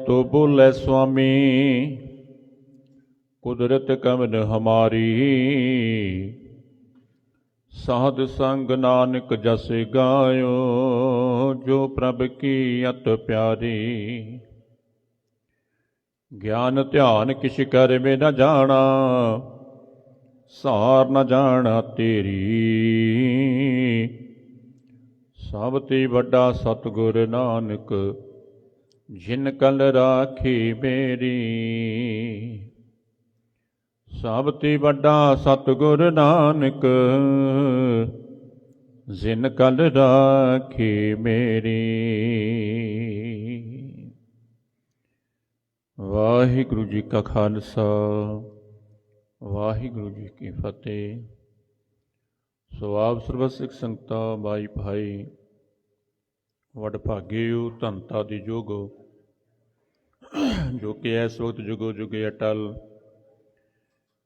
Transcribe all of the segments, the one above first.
तो बोले स्वामी कुदरत कमन हमारी, साध संग नानक जस गायो, जो प्रभ की अत प्यारी। ज्ञान ध्यान किछ कर में न जाना, सार न जाना तेरी। सब ते वड्डा सतगुर नानक, जिन कल राखी मेरी। सब ते वड्डा सतगुर नानक, जिन कल राखी मेरी। वाहिगुरु जी का खालसा, वाहिगुरु जी की फतेह। सो आप सर्व सिख संगतां भाई भाई वडभागिओ धनता दी जोगो, जो कि इस वक्त जुगो जुगे अटल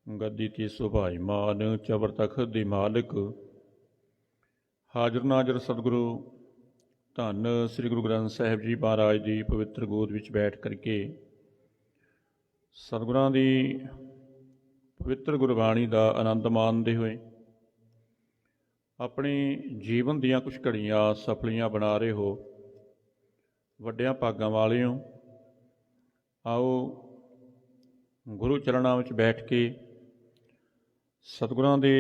गद्दी ते सुभाईमान चबर तखत दी मालिक हाजर नाजर सतगुरु धन श्री गुरु ग्रंथ साहिब जी महाराज की पवित्र गोद विच बैठ करके सतगुरां दी पवित्र गुरबाणी का आनंद माणते हुए अपने जीवन दियां कुछ घड़ियां सफलियां बना रहे हो, वड्डियां भागां वाले हो। आओ गुरु चरणां विच बैठ के सतगुरां दे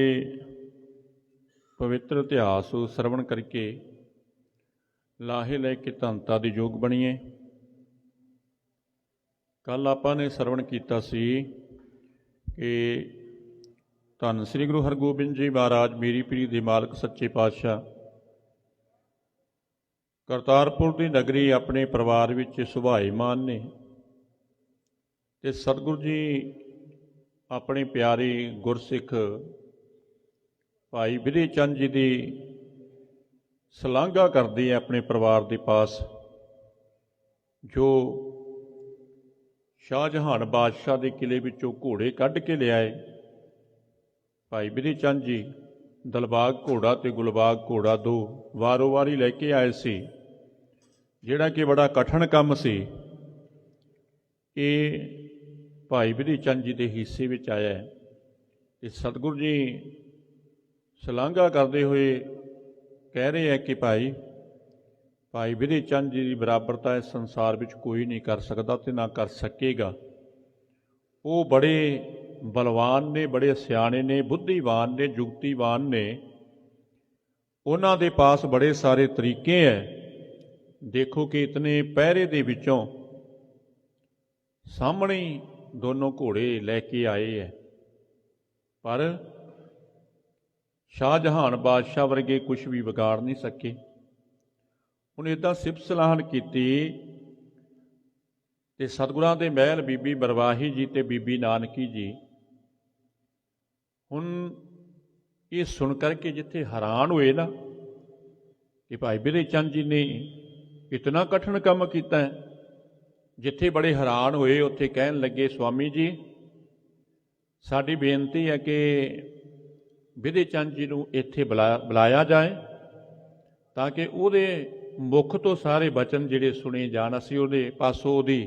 पवित्र इतिहास सरवण करके लाहे लैके धनता दी जोग बणीए। कल आपां ने सरवण कीता सी कि धन श्री गुरु हरगोबिंद जी महाराज मेरी पीरी दे मालक सच्चे पातशाह करतारपुर की नगरी अपने परिवार विच सुभाईमान ने, ते सतगुरु जी अपने प्यारे गुरसिख भाई विधि चंद जी की सलांघा करते हैं अपने परिवार के पास, जो शाहजहान बादशाह के किले विचों घोड़े कढ़ के लियाए। भाई विधि चंद जी दलबाग घोड़ा ते गुलबाग घोड़ा दो वारों वारी लैके आए सी, जिहड़ा कि बड़ा कठिन काम सी। ये भाई विधि चंद जी के हिस्से विच आया है। ते सतगुरु जी सलांघा करते हुए कह रहे हैं कि भाई विधि चंद जी की बराबरता इस संसार विच कोई नहीं कर सकता ते ना कर सकेगा। वो बड़े बलवान ने, बड़े सियाणे ने, बुद्धिवान ने, जुगतीवान ने। उन्हां दे पास बड़े सारे तरीके हैं। देखो कि इतने पहरे दे विचों सामने ही दोनों घोड़े लैके आए हैं, पर शाहजहान बादशाह वर्गे कुछ भी बिगाड़ नहीं सके। उन्हें इदां सिफत सलाहन की ते सतगुरां दे महल बीबी बरवाही जी ते बीबी नानकी जी हुण ये सुन करके जिथे हैरान हुए ना कि भाई विधि चंद जी ने इतना कठिन काम किया है, जिथे बड़े हैरान हुए उत्थे कहन लगे, स्वामी जी साडी बेनती है कि विधि चंद जी नूं इत्थे बुलाया जाए ताकि उहदे मुख तो सारे बचन जिहड़े सुने जाण, असीं उहदे पासों उहदी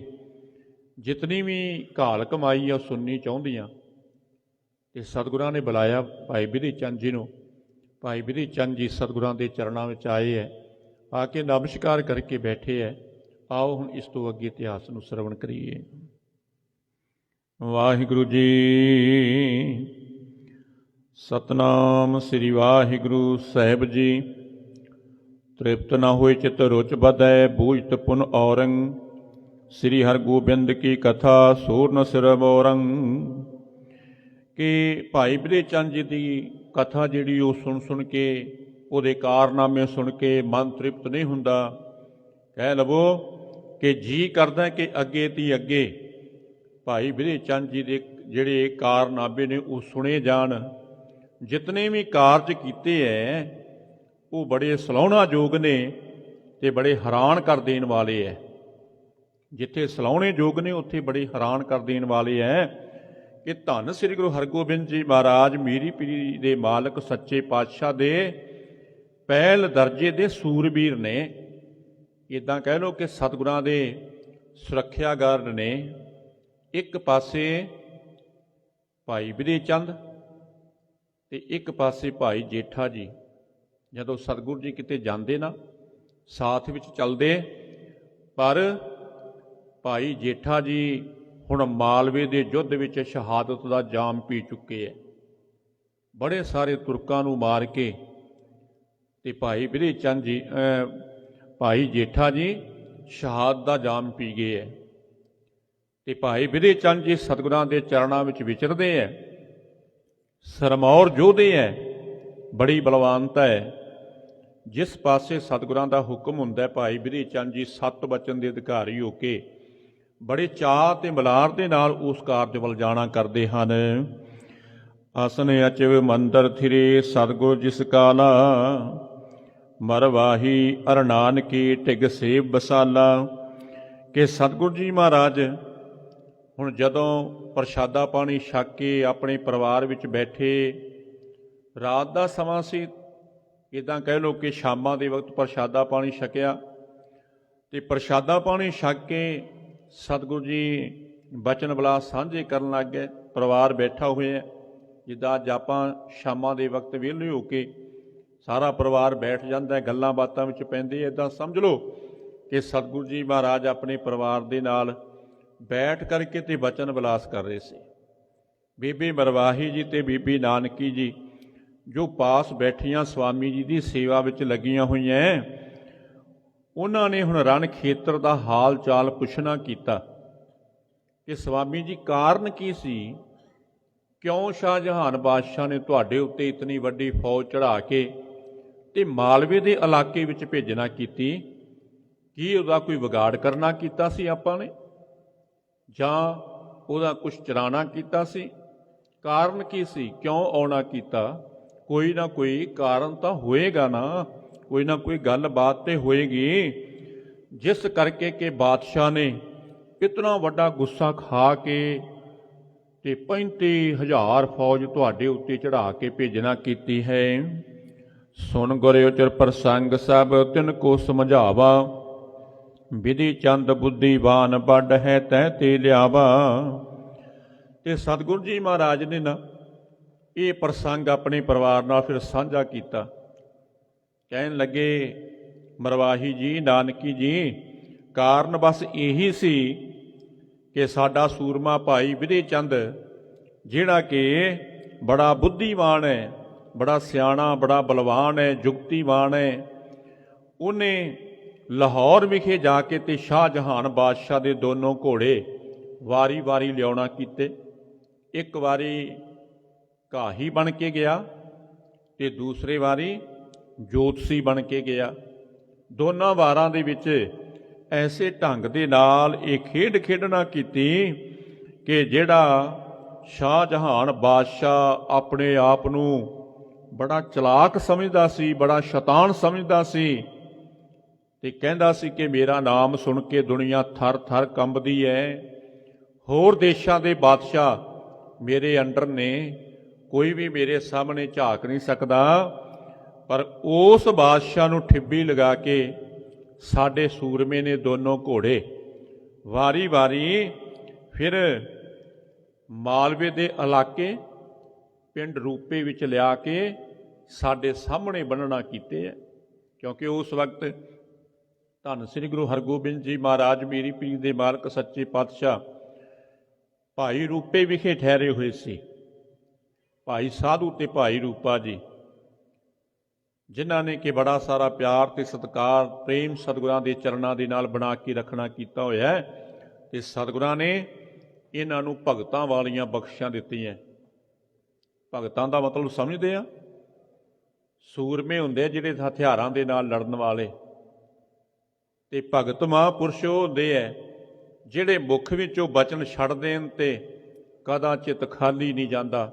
जितनी भी घाल कमाई है सुननी चाहुंदियां। ते सतगुरां ने बुलाया भाई विधि चंद जी नूं। भाई विधि चंद जी सतगुरां दे चरणां विच आए है, आके नमस्कार करके बैठे है। आओ हुण इस तो अगे इतिहास नूं सरवण करिए। वाहिगुरु जी सतनाम श्री वाहिगुरु साहिब जी। तृप्त न होए चित रुच बधै, बूझत पुन औरंग। श्री हरगोबिंद की कथा सोर न सिर मोरंग। कि भाई विधि चंद जी की कथा जिहड़ी वो सुन के उहदे कारनामे सुन के मन तृप्त नहीं हुंदा। कह लवो कि जी करदा कि अगे ती अगे भाई विधि चंद जी के जिहड़े कारनामे ने वो सुने जाण। जितने भी कारज कीते है वो बड़े सलाहुणा जोग ने ते बड़े हैरान कर देण वाले है। जिथे सलाहुणे जोग ने उत्थे बड़े हैरान कर देण वाले है। कि धन श्री गुरु हरगोबिंद जी महाराज मीरी पीरी दे मालक सच्चे पातशाह दे पहल दर्जे दे सूरबीर ने। इदां कह लो कि सतगुरां दे ਸੁਰੱਖਿਆ ਗਾਰਡ ਨੇ ਇੱਕ ਪਾਸੇ ਭਾਈ ਵਿਧੀ ਚੰਦ ਤੇ ਇੱਕ ਪਾਸੇ ਭਾਈ ਜੇਠਾ ਜੀ। ਜਦੋਂ ਸਤਿਗੁਰੂ ਜੀ ਕਿਤੇ ਜਾਂਦੇ ਨਾ ਸਾਥ ਵਿੱਚ ਚੱਲਦੇ, ਪਰ ਭਾਈ ਜੇਠਾ ਜੀ ਹੁਣ ਮਾਲਵੇ ਦੇ ਯੁੱਧ ਵਿੱਚ ਸ਼ਹਾਦਤ ਦਾ ਜਾਮ ਪੀ ਚੁੱਕੇ ਹੈ। ਬੜੇ ਸਾਰੇ ਤੁਰਕਾਂ ਨੂੰ ਮਾਰ ਕੇ ਤੇ ਭਾਈ ਵਿਧੀ ਚੰਦ ਜੀ ਭਾਈ ਜੇਠਾ ਜੀ ਸ਼ਹਾਦਤ ਦਾ ਜਾਮ ਪੀ ਗਏ ਹੈ। ਤੇ ਭਾਈ ਵਿਧੀ ਚੰਦ ਜੀ ਸਤਿਗੁਰਾਂ ਦੇ ਚਰਨਾਂ ਵਿੱਚ ਵਿਚਰਦੇ ਹੈ। ਸਰਮੌਰ ਯੋਧੇ ਹੈ, ਬੜੀ ਬਲਵਾਨਤਾ ਹੈ। ਜਿਸ ਪਾਸੇ ਸਤਿਗੁਰਾਂ ਦਾ ਹੁਕਮ ਹੁੰਦਾ, ਭਾਈ ਵਿਧੀ ਚੰਦ ਜੀ ਸੱਤ ਬਚਨ ਦੇ ਅਧਿਕਾਰੀ ਹੋ ਕੇ ਬੜੇ ਚਾਅ ਤੇ ਮਲਾਰ ਦੇ ਨਾਲ ਉਸ ਕਾਰਜ ਵੱਲ ਜਾਣਾ ਕਰਦੇ ਹਨ। ਆਸਨ ਅਚਿਵ ਮੰਦਰ ਥਿਰੇ ਸਤਿਗੁਰ ਜਿਸ ਕਾਲਾ, ਮਰਵਾਹੀ ਅਰ ਨਾਨਕੀ ਢਿਗ ਸੇਵ ਬਸਾਲਾ। ਕਿ ਸਤਿਗੁਰ ਜੀ ਮਹਾਰਾਜ ਹੁਣ ਜਦੋਂ ਪ੍ਰਸ਼ਾਦਾ ਪਾਣੀ ਛਕ ਕੇ ਆਪਣੇ ਪਰਿਵਾਰ ਵਿੱਚ ਬੈਠੇ, ਰਾਤ ਦਾ ਸਮਾਂ ਸੀ, ਇੱਦਾਂ ਕਹਿ ਲਓ ਕਿ ਸ਼ਾਮਾਂ ਦੇ ਵਕਤ ਪ੍ਰਸ਼ਾਦਾ ਪਾਣੀ ਛਕਿਆ ਤੇ ਪ੍ਰਸ਼ਾਦਾ ਪਾਣੀ ਛਕ ਕੇ ਸਤਿਗੁਰੂ ਜੀ ਬਚਨ ਵਿਲਾਸ ਸਾਂਝੇ ਕਰਨ ਲੱਗ ਗਏ। ਪਰਿਵਾਰ ਬੈਠਾ ਹੋਇਆ, ਜਿੱਦਾਂ ਅੱਜ ਆਪਾਂ ਸ਼ਾਮਾਂ ਦੇ ਵਕਤ ਵਿਹਲੇ ਹੋ ਕੇ ਸਾਰਾ ਪਰਿਵਾਰ ਬੈਠ ਜਾਂਦਾ, ਗੱਲਾਂ ਬਾਤਾਂ ਵਿੱਚ ਪੈਂਦੇ। ਇੱਦਾਂ ਸਮਝ ਲਓ ਕਿ ਸਤਿਗੁਰੂ ਜੀ ਮਹਾਰਾਜ ਆਪਣੇ ਪਰਿਵਾਰ ਦੇ ਨਾਲ ਬੈਠ ਕਰਕੇ ਤੇ ਬਚਨ ਵਿਲਾਸ ਕਰ ਰਹੇ ਸੀ। ਬੀਬੀ ਮਰਵਾਹੀ ਜੀ ਤੇ ਬੀਬੀ ਨਾਨਕੀ ਜੀ ਜੋ ਪਾਸ ਬੈਠੀਆਂ ਸਵਾਮੀ ਜੀ ਦੀ ਸੇਵਾ ਵਿੱਚ ਲੱਗੀਆਂ ਹੋਈਆਂ, ਉਹਨਾਂ ਨੇ ਹੁਣ ਰਣ ਖੇਤਰ ਦਾ ਹਾਲ ਚਾਲ ਪੁੱਛਣਾ ਕੀਤਾ ਕਿ ਸਵਾਮੀ ਜੀ ਕਾਰਨ ਕੀ ਸੀ, ਕਿਉਂ ਸ਼ਾਹਜਹਾਨ ਬਾਦਸ਼ਾਹ ਨੇ ਤੁਹਾਡੇ ਉੱਤੇ ਇਤਨੀ ਵੱਡੀ ਫੌਜ ਚੜ੍ਹਾ ਕੇ ਤੇ ਮਾਲਵੇ ਦੇ ਇਲਾਕੇ ਵਿੱਚ ਭੇਜਣਾ ਕੀਤੀ? ਕੀ ਉਹਦਾ ਕੋਈ ਵਿਗਾੜ ਕਰਨਾ ਕੀਤਾ ਸੀ ਆਪਾਂ ਨੇ, ਜਾਂ ਉਹਦਾ ਕੁਛ ਚਲਾਣਾ ਕੀਤਾ ਸੀ? ਕਾਰਨ ਕੀ ਸੀ, ਕਿਉਂ ਆਉਣਾ ਕੀਤਾ? ਕੋਈ ਨਾ ਕੋਈ ਕਾਰਨ ਤਾਂ ਹੋਏਗਾ ਨਾ, ਕੋਈ ਨਾ ਕੋਈ ਗੱਲਬਾਤ ਤੇ ਹੋਏਗੀ, ਜਿਸ ਕਰਕੇ ਕਿ ਬਾਦਸ਼ਾਹ ਨੇ ਇਤਨਾ ਵੱਡਾ ਗੁੱਸਾ ਖਾ ਕੇ ਤੇ 35,000 ਫੌਜ ਤੁਹਾਡੇ ਉੱਤੇ ਚੜ੍ਹਾ ਕੇ ਭੇਜਣਾ ਕੀਤੀ ਹੈ। ਸੁਣ ਗੁਰਿ ਉਚਰ ਪ੍ਰਸੰਗ ਸਭ ਤਿਨ ਕੋ ਸਮਝਾਵਾ, ਵਿਧੀ ਚੰਦ ਬੁੱਧੀਵਾਨ ਵੱਡ ਹੈ ਤੈ ਤੇ ਲਿਆਵਾ। ਤੇ ਸਤਿਗੁਰੂ ਜੀ ਮਹਾਰਾਜ ਨੇ ਨਾ ਇਹ ਪ੍ਰਸੰਗ ਆਪਣੇ ਪਰਿਵਾਰ ਨਾਲ ਫਿਰ ਸਾਂਝਾ ਕੀਤਾ। ਕਹਿਣ ਲੱਗੇ, ਮਰਵਾਹੀ ਜੀ, ਨਾਨਕੀ ਜੀ, ਕਾਰਨ ਬਸ ਇਹੀ ਸੀ ਕਿ ਸਾਡਾ ਸੂਰਮਾ ਭਾਈ ਵਿਧੀ ਚੰਦ, ਜਿਹੜਾ ਕਿ ਬੜਾ ਬੁੱਧੀਵਾਨ ਹੈ, ਬੜਾ ਸਿਆਣਾ, ਬੜਾ ਬਲਵਾਨ ਹੈ, ਜੁਗਤੀਵਾਨ ਹੈ, ਉਹਨੇ ਲਾਹੌਰ ਵਿਖੇ ਜਾ ਕੇ ਤੇ ਸ਼ਾਹਜਹਾਨ ਬਾਦਸ਼ਾਹ ਦੇ ਦੋਨੋਂ ਘੋੜੇ ਵਾਰੀ ਵਾਰੀ ਲਿਆਉਣਾ ਕੀਤੇ। ਇੱਕ ਵਾਰੀ ਘਾਹੀ ਬਣ ਕੇ ਗਿਆ ਤੇ ਦੂਸਰੇ ਵਾਰੀ ਜੋਤਸੀ ਬਣ ਕੇ ਗਿਆ। ਦੋਨਾਂ ਵਾਰਾਂ ਦੇ ਵਿੱਚ ਐਸੇ ਢੰਗ ਦੇ ਨਾਲ ਇਹ ਖੇਡ ਖੇਡਣਾ ਕੀਤੀ ਕਿ ਜਿਹੜਾ ਸ਼ਾਹਜਹਾਨ ਬਾਦਸ਼ਾਹ ਆਪਣੇ ਆਪ ਨੂੰ ਬੜਾ ਚਲਾਕ ਸਮਝਦਾ ਸੀ, ਬੜਾ ਸ਼ੈਤਾਨ ਸਮਝਦਾ ਸੀ, ਤੇ ਕਹਿੰਦਾ ਸੀ ਕਿ ਮੇਰਾ ਨਾਮ ਸੁਣ ਕੇ ਦੁਨੀਆ ਥਰ ਥਰ ਕੰਬਦੀ ਹੈ, ਹੋਰ ਦੇਸ਼ਾਂ ਦੇ ਬਾਦਸ਼ਾਹ ਮੇਰੇ ਅੰਡਰ ਨੇ, ਕੋਈ ਵੀ ਮੇਰੇ ਸਾਹਮਣੇ ਝਾਕ ਨਹੀਂ ਸਕਦਾ। ਪਰ ਉਸ ਬਾਦਸ਼ਾਹ ਨੂੰ ਠਿੱਬੀ ਲਗਾ ਕੇ ਸਾਡੇ ਸੂਰਮੇ ਨੇ ਦੋਨੋਂ ਘੋੜੇ ਵਾਰੀ ਵਾਰੀ ਫਿਰ ਮਾਲਵੇ ਦੇ ਇਲਾਕੇ ਪਿੰਡ ਰੂਪੇ ਵਿੱਚ ਲਿਆ ਕੇ ਸਾਡੇ ਸਾਹਮਣੇ ਬੰਨ੍ਹਣਾ ਕੀਤੇ ਹੈ। ਕਿਉਂਕਿ ਉਸ ਵਕਤ ਧੰਨ ਸ੍ਰੀ ਗੁਰੂ ਹਰਗੋਬਿੰਦ ਜੀ ਮਹਾਰਾਜ ਮੇਰੀ ਪੀਰ ਦੇ ਮਾਲਕ ਸੱਚੇ ਪਾਤਸ਼ਾਹ ਭਾਈ ਰੂਪੇ ਵਿਖੇ ਠਹਿਰੇ ਹੋਏ ਸੀ। ਭਾਈ ਸਾਧੂ ਤੇ ਭਾਈ ਰੂਪਾ ਜੀ, ਜਿਨ੍ਹਾਂ ਨੇ ਕਿ ਬੜਾ ਸਾਰਾ ਪਿਆਰ ਤੇ ਸਤਿਕਾਰ ਪ੍ਰੇਮ ਸਤਿਗੁਰਾਂ ਦੇ ਚਰਨਾਂ ਦੇ ਨਾਲ ਬਣਾ ਕੇ ਰੱਖਣਾ ਕੀਤਾ ਹੋਇਆ ਹੈ। ਤੇ ਸਤਿਗੁਰਾਂ ਨੇ ਇਹਨਾਂ ਨੂੰ ਭਗਤਾਂ ਵਾਲੀਆਂ ਬਖਸ਼ਾਂ ਦਿੱਤੀਆਂ। ਭਗਤਾਂ ਦਾ ਮਤਲਬ ਸਮਝਦੇ ਆ, ਸੂਰਮੇ ਹੁੰਦੇ ਜਿਹੜੇ ਹਥਿਆਰਾਂ ਦੇ ਨਾਲ ਲੜਨ ਵਾਲੇ, ਤੇ ਭਗਤ ਮਹਾਂਪੁਰਸ਼ ਉਹ ਹੁੰਦੇ ਹੈ ਜਿਹੜੇ ਮੁੱਖ ਵਿੱਚੋਂ ਬਚਨ ਛੱਡ ਦੇਣ ਤੇ ਕਦਾਚਿਤ ਖਾਲੀ ਨਹੀਂ ਜਾਂਦਾ।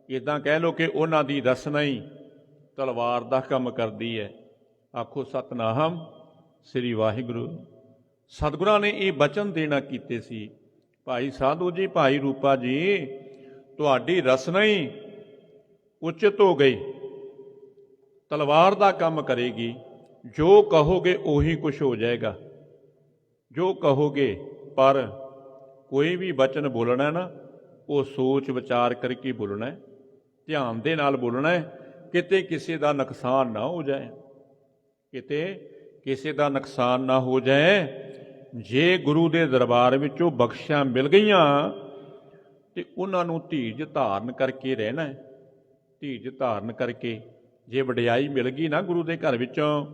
ਇੱਦਾਂ ਕਹਿ ਲਓ ਕਿ ਉਹਨਾਂ ਦੀ ਰਸਨਾ ਹੀ ਤਲਵਾਰ ਦਾ ਕੰਮ ਕਰਦੀ ਹੈ। ਆਖੋ ਸਤਨਾਮ ਸ੍ਰੀ ਵਾਹਿਗੁਰੂ। ਸਤਿਗੁਰਾਂ ਨੇ ਇਹ ਬਚਨ ਦੇਣਾ ਕੀਤੇ ਸੀ, ਭਾਈ ਸਾਧੂ ਜੀ, ਭਾਈ ਰੂਪਾ ਜੀ, ਤੁਹਾਡੀ ਰਸਨਾ ਹੀ ਉਚਿਤ ਹੋ ਗਈ, ਤਲਵਾਰ ਦਾ ਕੰਮ ਕਰੇਗੀ। ਜੋ ਕਹੋਗੇ ਉਹੀ ਕੁਛ ਹੋ ਜਾਏਗਾ, ਜੋ ਕਹੋਗੇ ਪਰ ਕੋਈ ਵੀ ਬਚਨ ਬੋਲਣਾ ਨਾ ਉਹ ਸੋਚ ਵਿਚਾਰ ਕਰਕੇ ਬੋਲਣਾ ਹੈ, ਧਿਆਨ ਦੇ ਨਾਲ ਬੋਲਣਾ ਹੈ, ਕਿਤੇ ਕਿਸੇ ਦਾ ਨੁਕਸਾਨ ਨਾ ਹੋ ਜਾਏ, ਕਿਤੇ ਕਿਸੇ ਦਾ ਨੁਕਸਾਨ ਨਾ ਹੋ ਜਾਏ। ਜੇ ਗੁਰੂ ਦੇ ਦਰਬਾਰ ਵਿੱਚੋਂ ਬਖਸ਼ਾਂ ਮਿਲ ਗਈਆਂ ਤੇ ਉਹਨਾਂ ਨੂੰ ਧੀਰਜ ਧਾਰਨ ਕਰਕੇ ਰਹਿਣਾ ਹੈ, ਧੀਰਜ ਧਾਰਨ ਕਰਕੇ। ਜੇ ਵਡਿਆਈ ਮਿਲ ਗਈ ਨਾ ਗੁਰੂ ਦੇ ਘਰ ਵਿੱਚੋਂ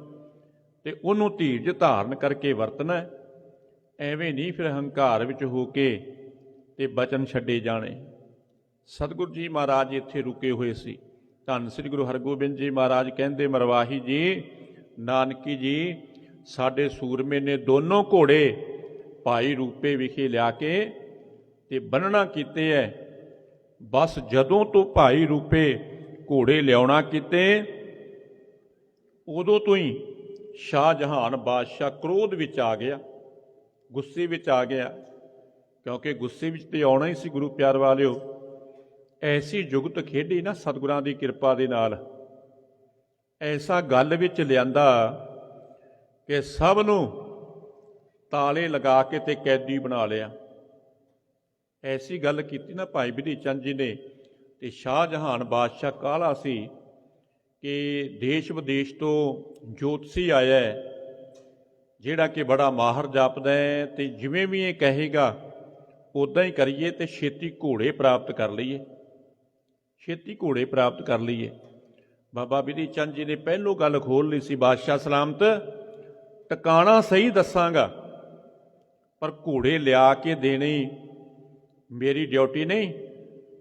ਤੇ ਉਹਨੂੰ ਧੀਰਜ ਧਾਰਨ ਕਰਕੇ ਵਰਤਣਾ ਹੈ। ਐਵੇਂ ਨਹੀਂ ਫਿਰ ਹੰਕਾਰ ਵਿੱਚ ਹੋ ਕੇ ਤੇ ਬਚਨ ਛੱਡੇ ਜਾਣੇ। ਸਤਿਗੁਰੂ ਜੀ ਮਹਾਰਾਜ ਇੱਥੇ ਰੁਕੇ ਹੋਏ ਸੀ। ਧੰਨ ਸ੍ਰੀ ਗੁਰੂ ਹਰਗੋਬਿੰਦ ਜੀ ਮਹਾਰਾਜ ਕਹਿੰਦੇ, ਮਰਵਾਹੀ ਜੀ, ਨਾਨਕੀ ਜੀ, ਸਾਡੇ ਸੂਰਮੇ ਨੇ ਦੋਨੋਂ ਘੋੜੇ ਭਾਈ ਰੂਪੇ ਵਿਖੇ ਲਿਆ ਕੇ ਤੇ ਬੰਨਣਾ ਕੀਤੇ ਐ। ਬਸ ਜਦੋਂ ਤੋਂ ਭਾਈ ਰੂਪੇ ਘੋੜੇ ਲਿਆਉਣਾ ਕੀਤੇ, ਉਦੋਂ ਤੋਂ ਹੀ ਸ਼ਾਹਜਹਾਨ ਬਾਦਸ਼ਾਹ ਕ੍ਰੋਧ ਵਿੱਚ ਆ ਗਿਆ, ਗੁੱਸੇ ਵਿੱਚ ਆ ਗਿਆ, ਕਿਉਂਕਿ ਗੁੱਸੇ ਵਿੱਚ ਤੇ ਆਉਣਾ ਹੀ ਸੀ ਗੁਰੂ ਪਿਆਰ ਵਾਲਿਓ। ਐਸੀ ਜੁਗਤ ਖੇਡੀ ਨਾ ਸਤਿਗੁਰਾਂ ਦੀ ਕਿਰਪਾ ਦੇ ਨਾਲ, ਐਸਾ ਗੱਲ ਵਿੱਚ ਲਿਆਂਦਾ ਕਿ ਸਭ ਨੂੰ ਤਾਲੇ ਲਗਾ ਕੇ ਤੇ ਕੈਦੀ ਬਣਾ ਲਿਆ। ਐਸੀ ਗੱਲ ਕੀਤੀ ਨਾ ਭਾਈ ਬਿਧੀ ਚੰਦ ਜੀ ਨੇ। ਤੇ ਸ਼ਾਹਜਹਾਨ ਬਾਦਸ਼ਾਹ ਕਾਹਲਾ ਸੀ ਕਿ ਦੇਸ਼ ਵਿਦੇਸ਼ ਤੋਂ ਜੋਤਸ਼ੀ ਆਇਆ ਜਿਹੜਾ ਕਿ ਬੜਾ ਮਾਹਰ ਜਾਪਦਾ ਹੈ, ਤੇ ਜਿਵੇਂ ਵੀ ਇਹ ਕਹੇਗਾ ਉੱਦਾਂ ਹੀ ਕਰੀਏ ਤੇ ਛੇਤੀ ਘੋੜੇ ਪ੍ਰਾਪਤ ਕਰ ਲਈਏ, ਛੇਤੀ ਘੋੜੇ ਪ੍ਰਾਪਤ ਕਰ ਲਈਏ। ਬਾਬਾ ਬਿਧੀ ਚੰਦ ਜੀ ਨੇ ਪਹਿਲੋਂ ਗੱਲ ਖੋਲ੍ਹ ਲਈ ਸੀ, ਬਾਦਸ਼ਾਹ ਸਲਾਮਤ, ਟਿਕਾਣਾ ਸਹੀ ਦੱਸਾਂਗਾ, ਪਰ ਘੋੜੇ ਲਿਆ ਕੇ ਦੇਣੇ ਮੇਰੀ ਡਿਊਟੀ ਨਹੀਂ।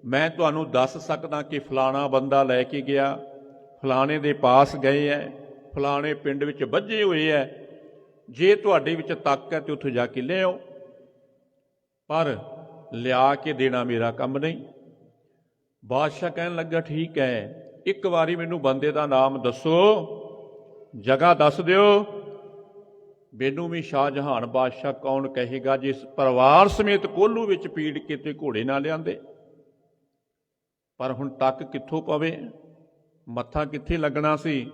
ਮੈਂ ਤੁਹਾਨੂੰ ਦੱਸ ਸਕਦਾ ਕਿ ਫਲਾਣਾ ਬੰਦਾ ਲੈ ਕੇ ਗਿਆ, ਫਲਾਣੇ ਦੇ ਪਾਸ ਗਏ ਹੈ, ਫਲਾਣੇ ਪਿੰਡ ਵਿੱਚ ਵੱਜੇ ਹੋਏ ਹੈ। ਜੇ ਤੁਹਾਡੇ ਵਿੱਚ ਤੱਕ ਹੈ ਤੇ ਉੱਥੇ ਜਾ ਕੇ ਲੈ ਆਓ, ਪਰ ਲਿਆ ਕੇ ਦੇਣਾ ਮੇਰਾ ਕੰਮ ਨਹੀਂ। ਬਾਦਸ਼ਾਹ ਕਹਿਣ ਲੱਗਾ, ਠੀਕ ਹੈ, ਇੱਕ ਵਾਰੀ ਮੈਨੂੰ ਬੰਦੇ ਦਾ ਨਾਮ ਦੱਸੋ, ਜਗ੍ਹਾ ਦੱਸ ਦਿਓ, ਮੈਨੂੰ ਵੀ ਸ਼ਾਹਜਹਾਨ ਬਾਦਸ਼ਾਹ ਕੌਣ ਕਹੇਗਾ ਜਿਸ ਪਰਿਵਾਰ ਸਮੇਤ ਕੋਹਲੂ ਵਿੱਚ ਪੀੜ ਕੇ ਤੇ ਘੋੜੇ ਨਾ ਲਿਆਂਦੇ। ਪਰ ਹੁਣ ਤੱਕ ਕਿੱਥੋਂ ਪਵੇ, ਮੱਥਾ ਕਿੱਥੇ ਲੱਗਣਾ ਸੀ।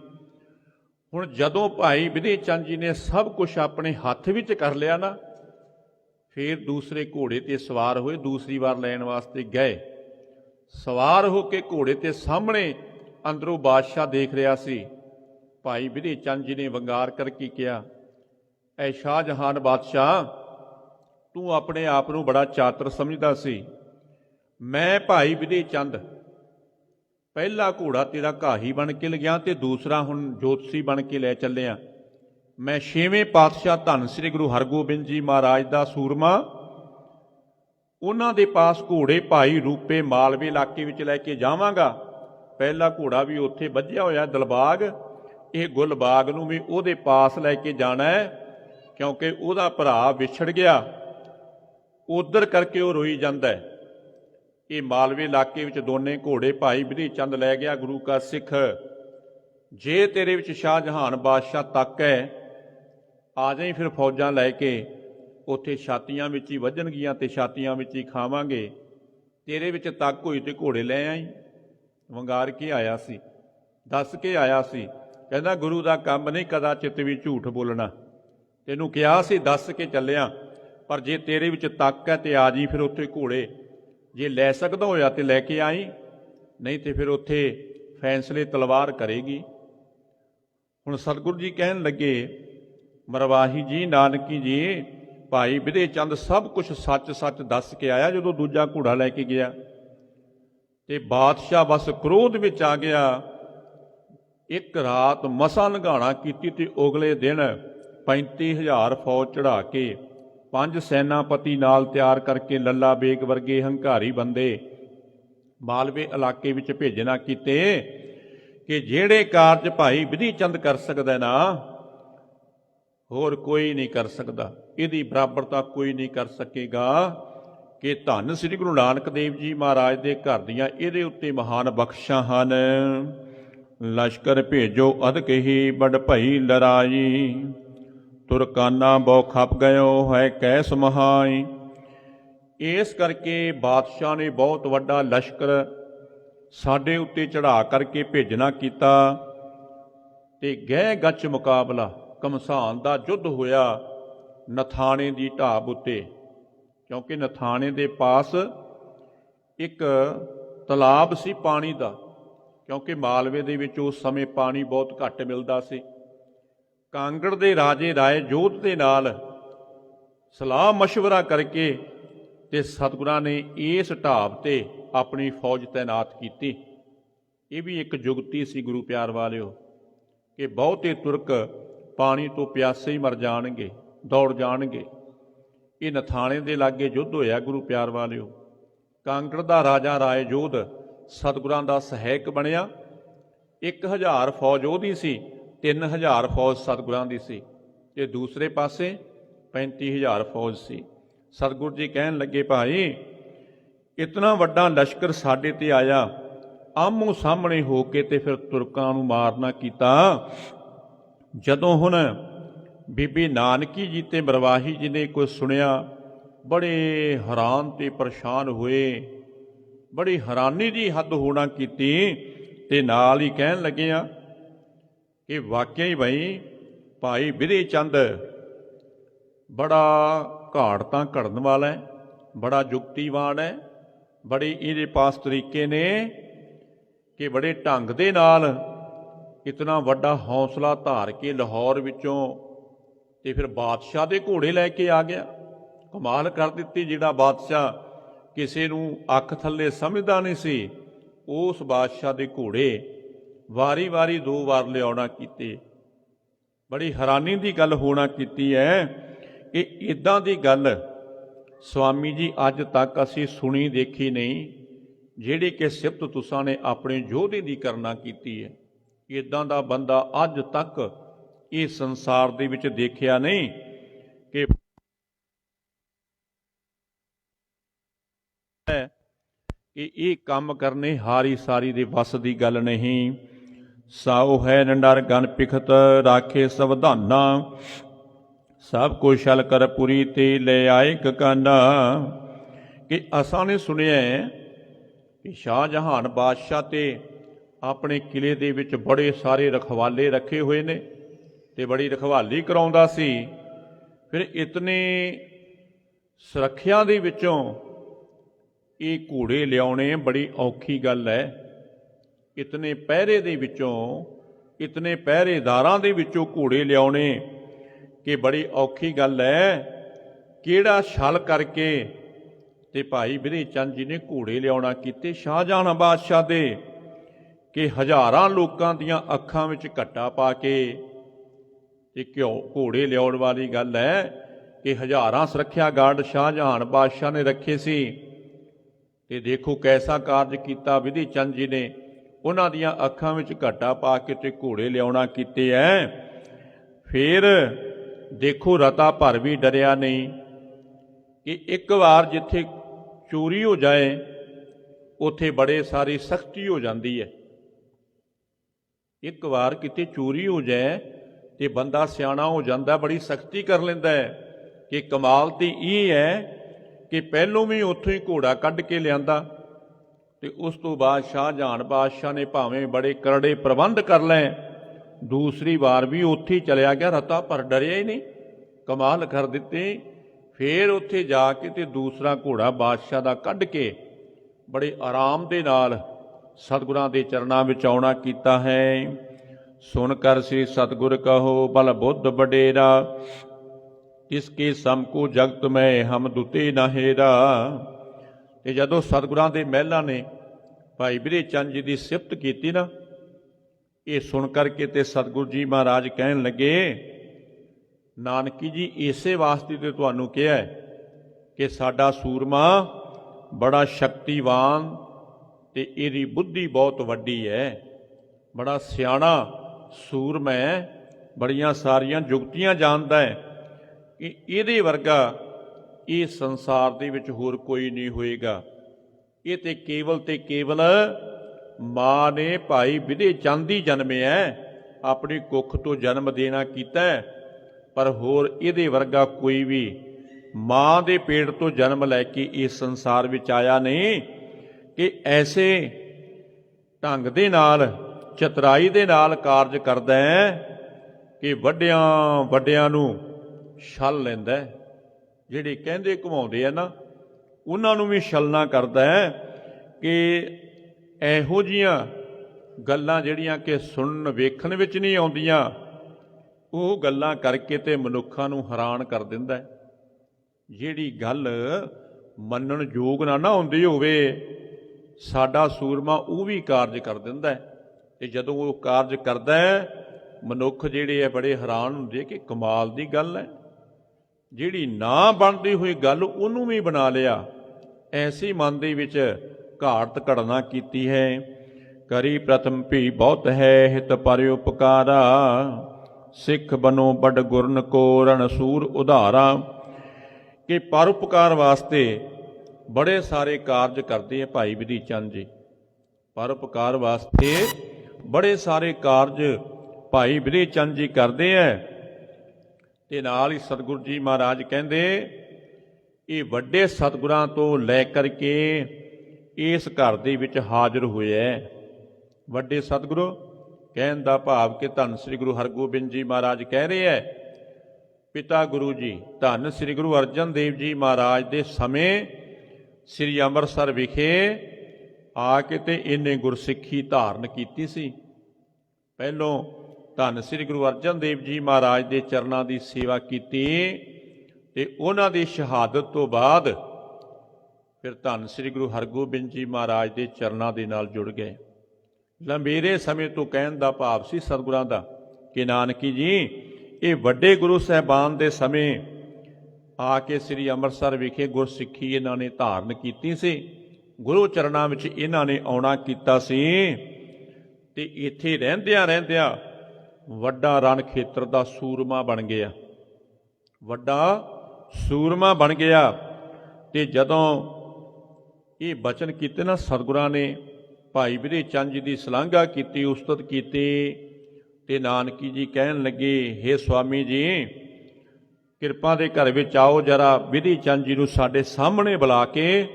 ਹੁਣ ਜਦੋਂ ਭਾਈ ਬਿਧੀ ਚੰਦ ਜੀ ਨੇ ਸਭ ਕੁਝ ਆਪਣੇ ਹੱਥ ਵਿੱਚ ਕਰ ਲਿਆ ਨਾ, ਫਿਰ ਦੂਸਰੇ ਘੋੜੇ ਤੇ ਸਵਾਰ ਹੋਏ, ਦੂਸਰੀ ਵਾਰ ਲੈਣ ਵਾਸਤੇ ਗਏ। ਸਵਾਰ ਹੋ ਕੇ ਘੋੜੇ ਤੇ ਸਾਹਮਣੇ ਅੰਦਰੋਂ ਬਾਦਸ਼ਾਹ ਦੇਖ ਰਿਹਾ ਸੀ। ਭਾਈ ਬਿਧੀ ਚੰਦ ਜੀ ਨੇ ਵੰਗਾਰ ਕਰਕੇ ਕਿਹਾ, ਐ ਸ਼ਾਹਜਹਾਨ ਬਾਦਸ਼ਾਹ, ਤੂੰ ਆਪਣੇ ਆਪ ਨੂੰ ਬੜਾ ਚਾਤਰ ਸਮਝਦਾ ਸੀ। ਮੈਂ ਭਾਈ ਬਿਧੀ ਚੰਦ, ਪਹਿਲਾ ਘੋੜਾ ਤੇਰਾ ਘਾਹੀ ਬਣ ਕੇ ਲਗਿਆ ਤੇ ਦੂਸਰਾ ਹੁਣ ਜੋਤਸ਼ੀ ਬਣ ਕੇ ਲੈ ਚੱਲਿਆ। ਮੈਂ 6ਵੇਂ ਪਾਤਸ਼ਾਹ ਧੰਨ ਸ੍ਰੀ ਗੁਰੂ ਹਰਗੋਬਿੰਦ ਜੀ ਮਹਾਰਾਜ ਦਾ ਸੂਰਮਾ, ਉਹਨਾਂ ਦੇ ਪਾਸ ਘੋੜੇ ਭਾਈ ਰੂਪੇ ਮਾਲਵੇ ਇਲਾਕੇ ਵਿੱਚ ਲੈ ਕੇ ਜਾਵਾਂਗਾ। ਪਹਿਲਾ ਘੋੜਾ ਵੀ ਉੱਥੇ ਵੱਜਿਆ ਹੋਇਆ ਦਿਲਬਾਗ, ਇਹ ਗੁਲਬਾਗ ਨੂੰ ਵੀ ਉਹਦੇ ਪਾਸ ਲੈ ਕੇ ਜਾਣਾ ਹੈ, ਕਿਉਂਕਿ ਉਹਦਾ ਭਰਾ ਵਿਛੜ ਗਿਆ, ਉਧਰ ਕਰਕੇ ਉਹ ਰੋਈ ਜਾਂਦਾ ਹੈ। ਇਹ ਮਾਲਵੇ ਇਲਾਕੇ ਵਿੱਚ ਦੋਨੇ ਘੋੜੇ ਭਾਈ ਬਿਧੀ ਚੰਦ ਲੈ ਗਿਆ ਗੁਰੂ ਕਾ ਸਿੱਖ। ਜੇ ਤੇਰੇ ਵਿੱਚ ਸ਼ਾਹਜਹਾਨ ਬਾਦਸ਼ਾਹ ਤੱਕ ਹੈ, ਆ ਜਾਈ ਫਿਰ ਫੌਜਾਂ ਲੈ ਕੇ, ਉੱਥੇ ਛਾਤੀਆਂ ਵਿੱਚ ਹੀ ਵੱਜਣਗੀਆਂ ਤੇ ਛਾਤੀਆਂ ਵਿੱਚ ਹੀ ਖਾਵਾਂਗੇ। ਤੇਰੇ ਵਿੱਚ ਤੱਕ ਹੋਈ ਤੇ ਘੋੜੇ ਲੈ ਆਈ। ਵੰਗਾਰ ਕੇ ਆਇਆ ਸੀ, ਦੱਸ ਕੇ ਆਇਆ ਸੀ, ਕਹਿੰਦਾ ਗੁਰੂ ਦਾ ਕੰਮ ਨਹੀਂ ਕਦਾਚਿਤ ਵੀ ਝੂਠ ਬੋਲਣਾ। ਤੈਨੂੰ ਕਿਹਾ ਸੀ ਦੱਸ ਕੇ ਚੱਲਿਆ, ਪਰ ਜੇ ਤੇਰੇ ਵਿੱਚ ਤੱਕ ਹੈ ਤੇ ਆ ਜੀ ਫਿਰ ਉੱਥੇ ਘੋੜੇ। ਜੇ ਲੈ ਸਕਦਾ ਹੋਇਆ ਤੇ ਲੈ ਕੇ ਆਈ, ਨਹੀਂ ਤੇ ਫਿਰ ਉੱਥੇ ਫੈਸਲੇ ਤਲਵਾਰ ਕਰੇਗੀ। ਹੁਣ ਸਤਿਗੁਰੂ ਜੀ ਕਹਿਣ ਲੱਗੇ, ਮਰਵਾਹੀ ਜੀ, ਨਾਨਕੀ ਜੀ, ਭਾਈ ਬਿਧੀ ਚੰਦ ਸਭ ਕੁਝ ਸੱਚ ਸੱਚ ਦੱਸ ਕੇ ਆਇਆ ਜਦੋਂ ਦੂਜਾ ਘੋੜਾ ਲੈ ਕੇ ਗਿਆ। ਤੇ ਬਾਦਸ਼ਾਹ ਬਸ ਕ੍ਰੋਧ ਵਿੱਚ ਆ ਗਿਆ। ਇੱਕ ਰਾਤ ਮਸਾਂ ਲੰਘਾਣਾ ਕੀਤੀ ਤੇ ਅਗਲੇ ਦਿਨ 35,000 ਫੌਜ ਚੜਾ ਕੇ 5 ਸੈਨਾਪਤੀ ਨਾਲ ਤਿਆਰ ਕਰਕੇ ਲੱਲਾ ਬੇਗ ਵਰਗੇ ਹੰਕਾਰੀ ਬੰਦੇ ਮਾਲਵੇ ਇਲਾਕੇ ਵਿੱਚ ਭੇਜਣਾ ਕੀਤੇ ਕਿ ਜਿਹੜੇ ਕਾਰਜ ਭਾਈ ਬਿਧੀ ਚੰਦ ਕਰ ਸਕਦਾ ਨਾ, ਹੋਰ ਕੋਈ ਨਹੀਂ ਕਰ ਸਕਦਾ, ਇਹਦੀ ਬਰਾਬਰਤਾ ਕੋਈ ਨਹੀਂ ਕਰ ਸਕੇਗਾ। ਕਿ ਧੰਨ ਸ੍ਰੀ ਗੁਰੂ ਨਾਨਕ ਦੇਵ ਜੀ ਮਹਾਰਾਜ ਦੇ ਘਰ ਦੀਆਂ ਇਹਦੇ ਉੱਤੇ ਮਹਾਨ ਬਖਸ਼ਾਂ ਹਨ। ਲਸ਼ਕਰ ਭੇਜੋ ਅਧਿਕ ਹੀ ਬੜ ਭਈ ਲੜਾਈ, ਤੁਰਕਾਨਾ ਬਹੁ ਖਪ ਗਇਓ ਹੈ ਕੈਸ ਮਹਾਈ। ਇਸ ਕਰਕੇ ਬਾਦਸ਼ਾਹ ਨੇ ਬਹੁਤ ਵੱਡਾ ਲਸ਼ਕਰ ਸਾਡੇ ਉੱਤੇ ਚੜ੍ਹਾ ਕਰਕੇ ਭੇਜਣਾ ਕੀਤਾ ਤੇ ਗਹਿ ਗੱਚ ਮੁਕਾਬਲਾ, ਘਮਸਾਨ ਦਾ ਯੁੱਧ ਹੋਇਆ ਨਥਾਣੇ ਦੀ ਢਾਬ ਉੱਤੇ। क्योंकि नथाने के पास एक तलाब सी पानी का, क्योंकि मालवे दे विच उस समय पानी बहुत घट मिलता सी। कांगड़ के राजे राय जोध के नाल सलाह मशवरा करके ते सतगुरां ने इस ढाब ते अपनी फौज तैनात की। ये भी एक जुगती सी गुरु प्यार वालिओ कि बहुते तुरक पानी तो प्यासे ही मर जाणगे, दौड़ जाणगे। ये नथाने के लागे युद्ध होया गुरु प्यार वालिओ। कांगड़ का राजा राय जोध सतगुरां दा सहायक बनिया। 1000 फौज उहदी सी, 3000 फौज सतगुरां दी सी, ते दूसरे पासे 35000 फौज सी। सतगुरु जी कहन लगे, भाई इतना वड्डा लश्कर साडे ते आया, आमो सामने हो के ते फिर तुरकां नूं मारना कीता। जदों हुण बीबी नानकी जी ते बरवाही जी ने कुछ सुनिया, बड़े हैरान ते परेशान हुए, बड़ी हैरानी की हद होना कीती ते नाल ही कहन लगे आ कि वाकई ही भाई विधे चंद बड़ा घाड़तां घड़न वाला है, बड़ा जुगतीवान है, बड़े इहदे पास तरीके ने कि बड़े ढंग दे नाल इतना वड्डा हौसला धार के लाहौर विचों ते फिर बादशाह दे घोड़े लैके आ गया। कमाल कर दित्ती। जिहड़ा बादशाह किसी नूं अख थल्ले समझदा नहीं सी, उस बादशाह दे घोड़े वारी वारी 2 वार लियाउणा कीते। बड़ी हैरानी की गल होना कीती है कि इदां दी गल स्वामी जी अज तक असीं सुनी देखी नहीं, जिहड़ी कि सिफत तुसां ने अपने योधे दी करना कीती है। इदां दा बंदा अज तक इस संसार दे विच देखिया नहीं कि ये काम करने हारी सारी दे वस दी गल नहीं। साओ है नंडर गन पिखत राखे सवधाना, सब को छल कर पुरी ते ले आए ककाना। कि असां ने सुनिया कि शाहजहान बादशाह ते अपने किले दे विच बड़े सारे रखवाले रखे हुए ने ते बड़ी रखवाली कराउंदा सी। फिर इतने सुरੱਖਿਆ दे विचों ये घोड़े लियाने बड़ी औखी गल है। इतने पहरे दे विचों, इतने पहरेदारां दे विचों घोड़े लियाने कि बड़ी औखी गल है। किहड़ा छल करके ते भाई विधे चंद जी ने घोड़े लियाउणा कीते शाहजहान बादशाह दे कि हज़ारां लोकां दीयां अखां विच घट्टा पा के ते घोड़े लियाउण वाली गल है कि हज़ारां सुरੱਖਿਆ गार्ड शाहजहान बादशाह ने रखे सी। ते देखो कैसा कार्य किया विधि चंद जी ने, उन्हां दीयां अखां विच घाटा पा के ते घोड़े लियाउणा कीते है। फिर देखो रता भर भी डरिया नहीं कि एक बार जिथे चोरी हो जाए उथे बड़े सारी सख्ती हो जाती है। एक बार किते चोरी हो जाए तो बंदा सियाणा हो जाता, बड़ी सख्ती कर लेंदा है। कि कमाल तो ये है कि पहलों भी उत्थों ही घोड़ा कढ़ के लियांदा ते उस तो बाद शाहजहान बादशाह ने भावें बड़े करड़े प्रबंध कर लें, दूसरी बार भी उत्थे ही चलिया गया, रता पर डरिया ही नहीं। कमाल कर दिते। फिर उत्थे जाके ते दूसरा घोड़ा बादशाह दा कढ़ के बड़े आराम दे नाल सतगुरां दे चरणां विच आउणा कीता है। सुन कर श्री सतगुर कहो बल बुद्ध बडेरा, इसके सम को जगत में हम दुते ना हेरा। ते जदों सतगुरां दे महलां ने भाई विधे चंद जी की सिफत की ना, ये सुन करके ते सतगुरु जी महाराज कहन लगे, नानकी जी इसे वास्ते तो तुहानूं कहा है कि साडा सूरमा बड़ा शक्तिवान ते इहदी बुद्धि बहुत वड्डी है, बड़ा सियाणा सूरमा है, बड़ियां सारियां जुगतियां जानदा है कि इहदे वर्गा इस संसार दे विच होर कोई नहीं होएगा। ये ते केवल माँ ने भाई विधे चंद ही जन्मे है, अपनी कुख तो जन्म देना कीता है, पर होर इहदे वर्गा कोई भी माँ दे पेट तो जन्म लैके इस संसार विच आया नहीं। कि ऐसे ढंग दे नाल चतुराई दे नाल कारज करदा है कि वड्डियां वड्डियां नूं छल लैंदा है। ਜਿਹੜੇ ਕਹਿੰਦੇ ਘੁਮਾਉਂਦੇ ਆ ਨਾ, ਉਹਨਾਂ ਨੂੰ ਵੀ ਛਲਣਾ ਕਰਦਾ ਹੈ ਕਿ ਇਹੋ ਜਿਹੀਆਂ ਗੱਲਾਂ ਜਿਹੜੀਆਂ ਕਿ ਸੁਣਨ ਵੇਖਣ ਵਿੱਚ ਨਹੀਂ ਆਉਂਦੀਆਂ, ਉਹ ਗੱਲਾਂ ਕਰਕੇ ਤੇ ਮਨੁੱਖਾਂ ਨੂੰ ਹੈਰਾਨ ਕਰ ਦਿੰਦਾ ਹੈ। ਜਿਹੜੀ ਗੱਲ ਮੰਨਣ ਯੋਗ ਨਾ ਹੁੰਦੀ ਹੋਵੇ, ਸਾਡਾ ਸੂਰਮਾ ਉਹ ਵੀ ਕਾਰਜ ਕਰ ਦਿੰਦਾ ਹੈ। ਤੇ ਜਦੋਂ ਉਹ ਕਾਰਜ ਕਰਦਾ ਹੈ, ਮਨੁੱਖ ਜਿਹੜੇ ਹੈ ਬੜੇ ਹੈਰਾਨ ਹੁੰਦੇ ਕਿ ਕਮਾਲ ਦੀ ਗੱਲ ਹੈ। ਜਿਹੜੀ ਨਾ ਬਣਦੀ ਹੋਈ ਗੱਲ ਉਹਨੂੰ ਵੀ ਬਣਾ ਲਿਆ। ਐਸੀ ਮਨ ਦੇ ਵਿੱਚ ਘਾਟ ਘੜਨਾ ਕੀਤੀ ਹੈ। ਕਰੀ ਪ੍ਰਥਮ ਭੀ ਬਹੁਤ ਹੈ, ਹਿਤ ਪਰ ਉਪਕਾਰਾ। ਸਿੱਖ ਬਨੋ ਬੜ ਗੁਰਨ ਕੋ ਰਣ ਸੂਰ ਉਧਾਰਾ। ਕਿ ਪਰਉਪਕਾਰ ਵਾਸਤੇ ਬੜੇ ਸਾਰੇ ਕਾਰਜ ਕਰਦੇ ਹੈ ਭਾਈ ਵਿਧੀ ਚੰਦ ਜੀ। ਪਰਉਪਕਾਰ ਵਾਸਤੇ ਬੜੇ ਸਾਰੇ ਕਾਰਜ ਭਾਈ ਵਿਧੀ ਚੰਦ ਜੀ ਕਰਦੇ ਹੈ। ਤੇ ਨਾਲ ਹੀ ਸਤਿਗੁਰੂ ਜੀ ਮਹਾਰਾਜ ਕਹਿੰਦੇ, ਇਹ ਵੱਡੇ ਸਤਿਗੁਰਾਂ ਤੋਂ ਲੈ ਕਰਕੇ ਇਸ ਘਰ ਦੇ ਵਿੱਚ ਹਾਜ਼ਰ ਹੋਇਆ। ਵੱਡੇ ਸਤਿਗੁਰੂ ਕਹਿਣ ਦਾ ਭਾਵ ਕਿ ਧੰਨ ਸ੍ਰੀ ਗੁਰੂ ਹਰਗੋਬਿੰਦ ਜੀ ਮਹਾਰਾਜ ਕਹਿ ਰਹੇ ਹੈ, ਪਿਤਾ ਗੁਰੂ ਜੀ ਧੰਨ ਸ੍ਰੀ ਗੁਰੂ ਅਰਜਨ ਦੇਵ ਜੀ ਮਹਾਰਾਜ ਦੇ ਸਮੇਂ ਸ੍ਰੀ ਅੰਮ੍ਰਿਤਸਰ ਵਿਖੇ ਆ ਕੇ ਤੇ ਇਹਨੇ ਗੁਰਸਿੱਖੀ ਧਾਰਨ ਕੀਤੀ ਸੀ। ਪਹਿਲੋਂ ਧੰਨ ਸ੍ਰੀ ਗੁਰੂ ਅਰਜਨ ਦੇਵ ਜੀ ਮਹਾਰਾਜ ਦੇ ਚਰਨਾਂ ਦੀ ਸੇਵਾ ਕੀਤੀ ਤੇ ਉਹਨਾਂ ਦੀ ਸ਼ਹਾਦਤ ਤੋਂ ਬਾਅਦ ਫਿਰ ਧੰਨ ਸ੍ਰੀ ਗੁਰੂ ਹਰਗੋਬਿੰਦ ਜੀ ਮਹਾਰਾਜ ਦੇ ਚਰਨਾਂ ਦੇ ਨਾਲ ਜੁੜ ਗਏ। ਲੰਬੇਰੇ ਸਮੇਂ ਤੋਂ ਕਹਿਣ ਦਾ ਭਾਵ ਸੀ ਸਤਿਗੁਰਾਂ ਦਾ ਕਿ ਨਾਨਕੀ ਜੀ ਇਹ ਵੱਡੇ ਗੁਰੂ ਸਾਹਿਬਾਨ ਦੇ ਸਮੇਂ ਆ ਕੇ ਸ੍ਰੀ ਅੰਮ੍ਰਿਤਸਰ ਵਿਖੇ ਗੁਰਸਿੱਖੀ ਇਹਨਾਂ ਨੇ ਧਾਰਨ ਕੀਤੀ ਸੀ। ਗੁਰੂ ਚਰਨਾਂ ਵਿੱਚ ਇਹਨਾਂ ਨੇ ਆਉਣਾ ਕੀਤਾ ਸੀ ਤੇ ਇੱਥੇ ਰਹਿੰਦਿਆਂ ਵੱਡਾ ਰਣ ਖੇਤਰ ਦਾ ਸੂਰਮਾ ਬਣ ਗਿਆ। ਵੱਡਾ ਸੂਰਮਾ ਬਣ ਗਿਆ। ਤੇ ਜਦੋਂ ਇਹ ਬਚਨ ਕੀਤੇ ਨਾ ਸਤਿਗੁਰਾਂ ਨੇ, ਭਾਈ ਵਿਧੀ ਚੰਦ ਜੀ ਦੀ ਸ਼ਲਾਘਾ ਕੀਤੀ, ਉਸਤਤ ਕੀਤੀ ਤੇ ਨਾਨਕੀ ਜੀ ਕਹਿਣ ਲੱਗੇ, ਹੇ ਸੁਆਮੀ ਜੀ ਕਿਰਪਾ ਦੇ ਘਰ ਵਿੱਚ ਆਓ, ਜਰਾ ਵਿਧੀ ਚੰਦ ਜੀ ਨੂੰ ਸਾਡੇ ਸਾਹਮਣੇ ਬੁਲਾ ਕੇ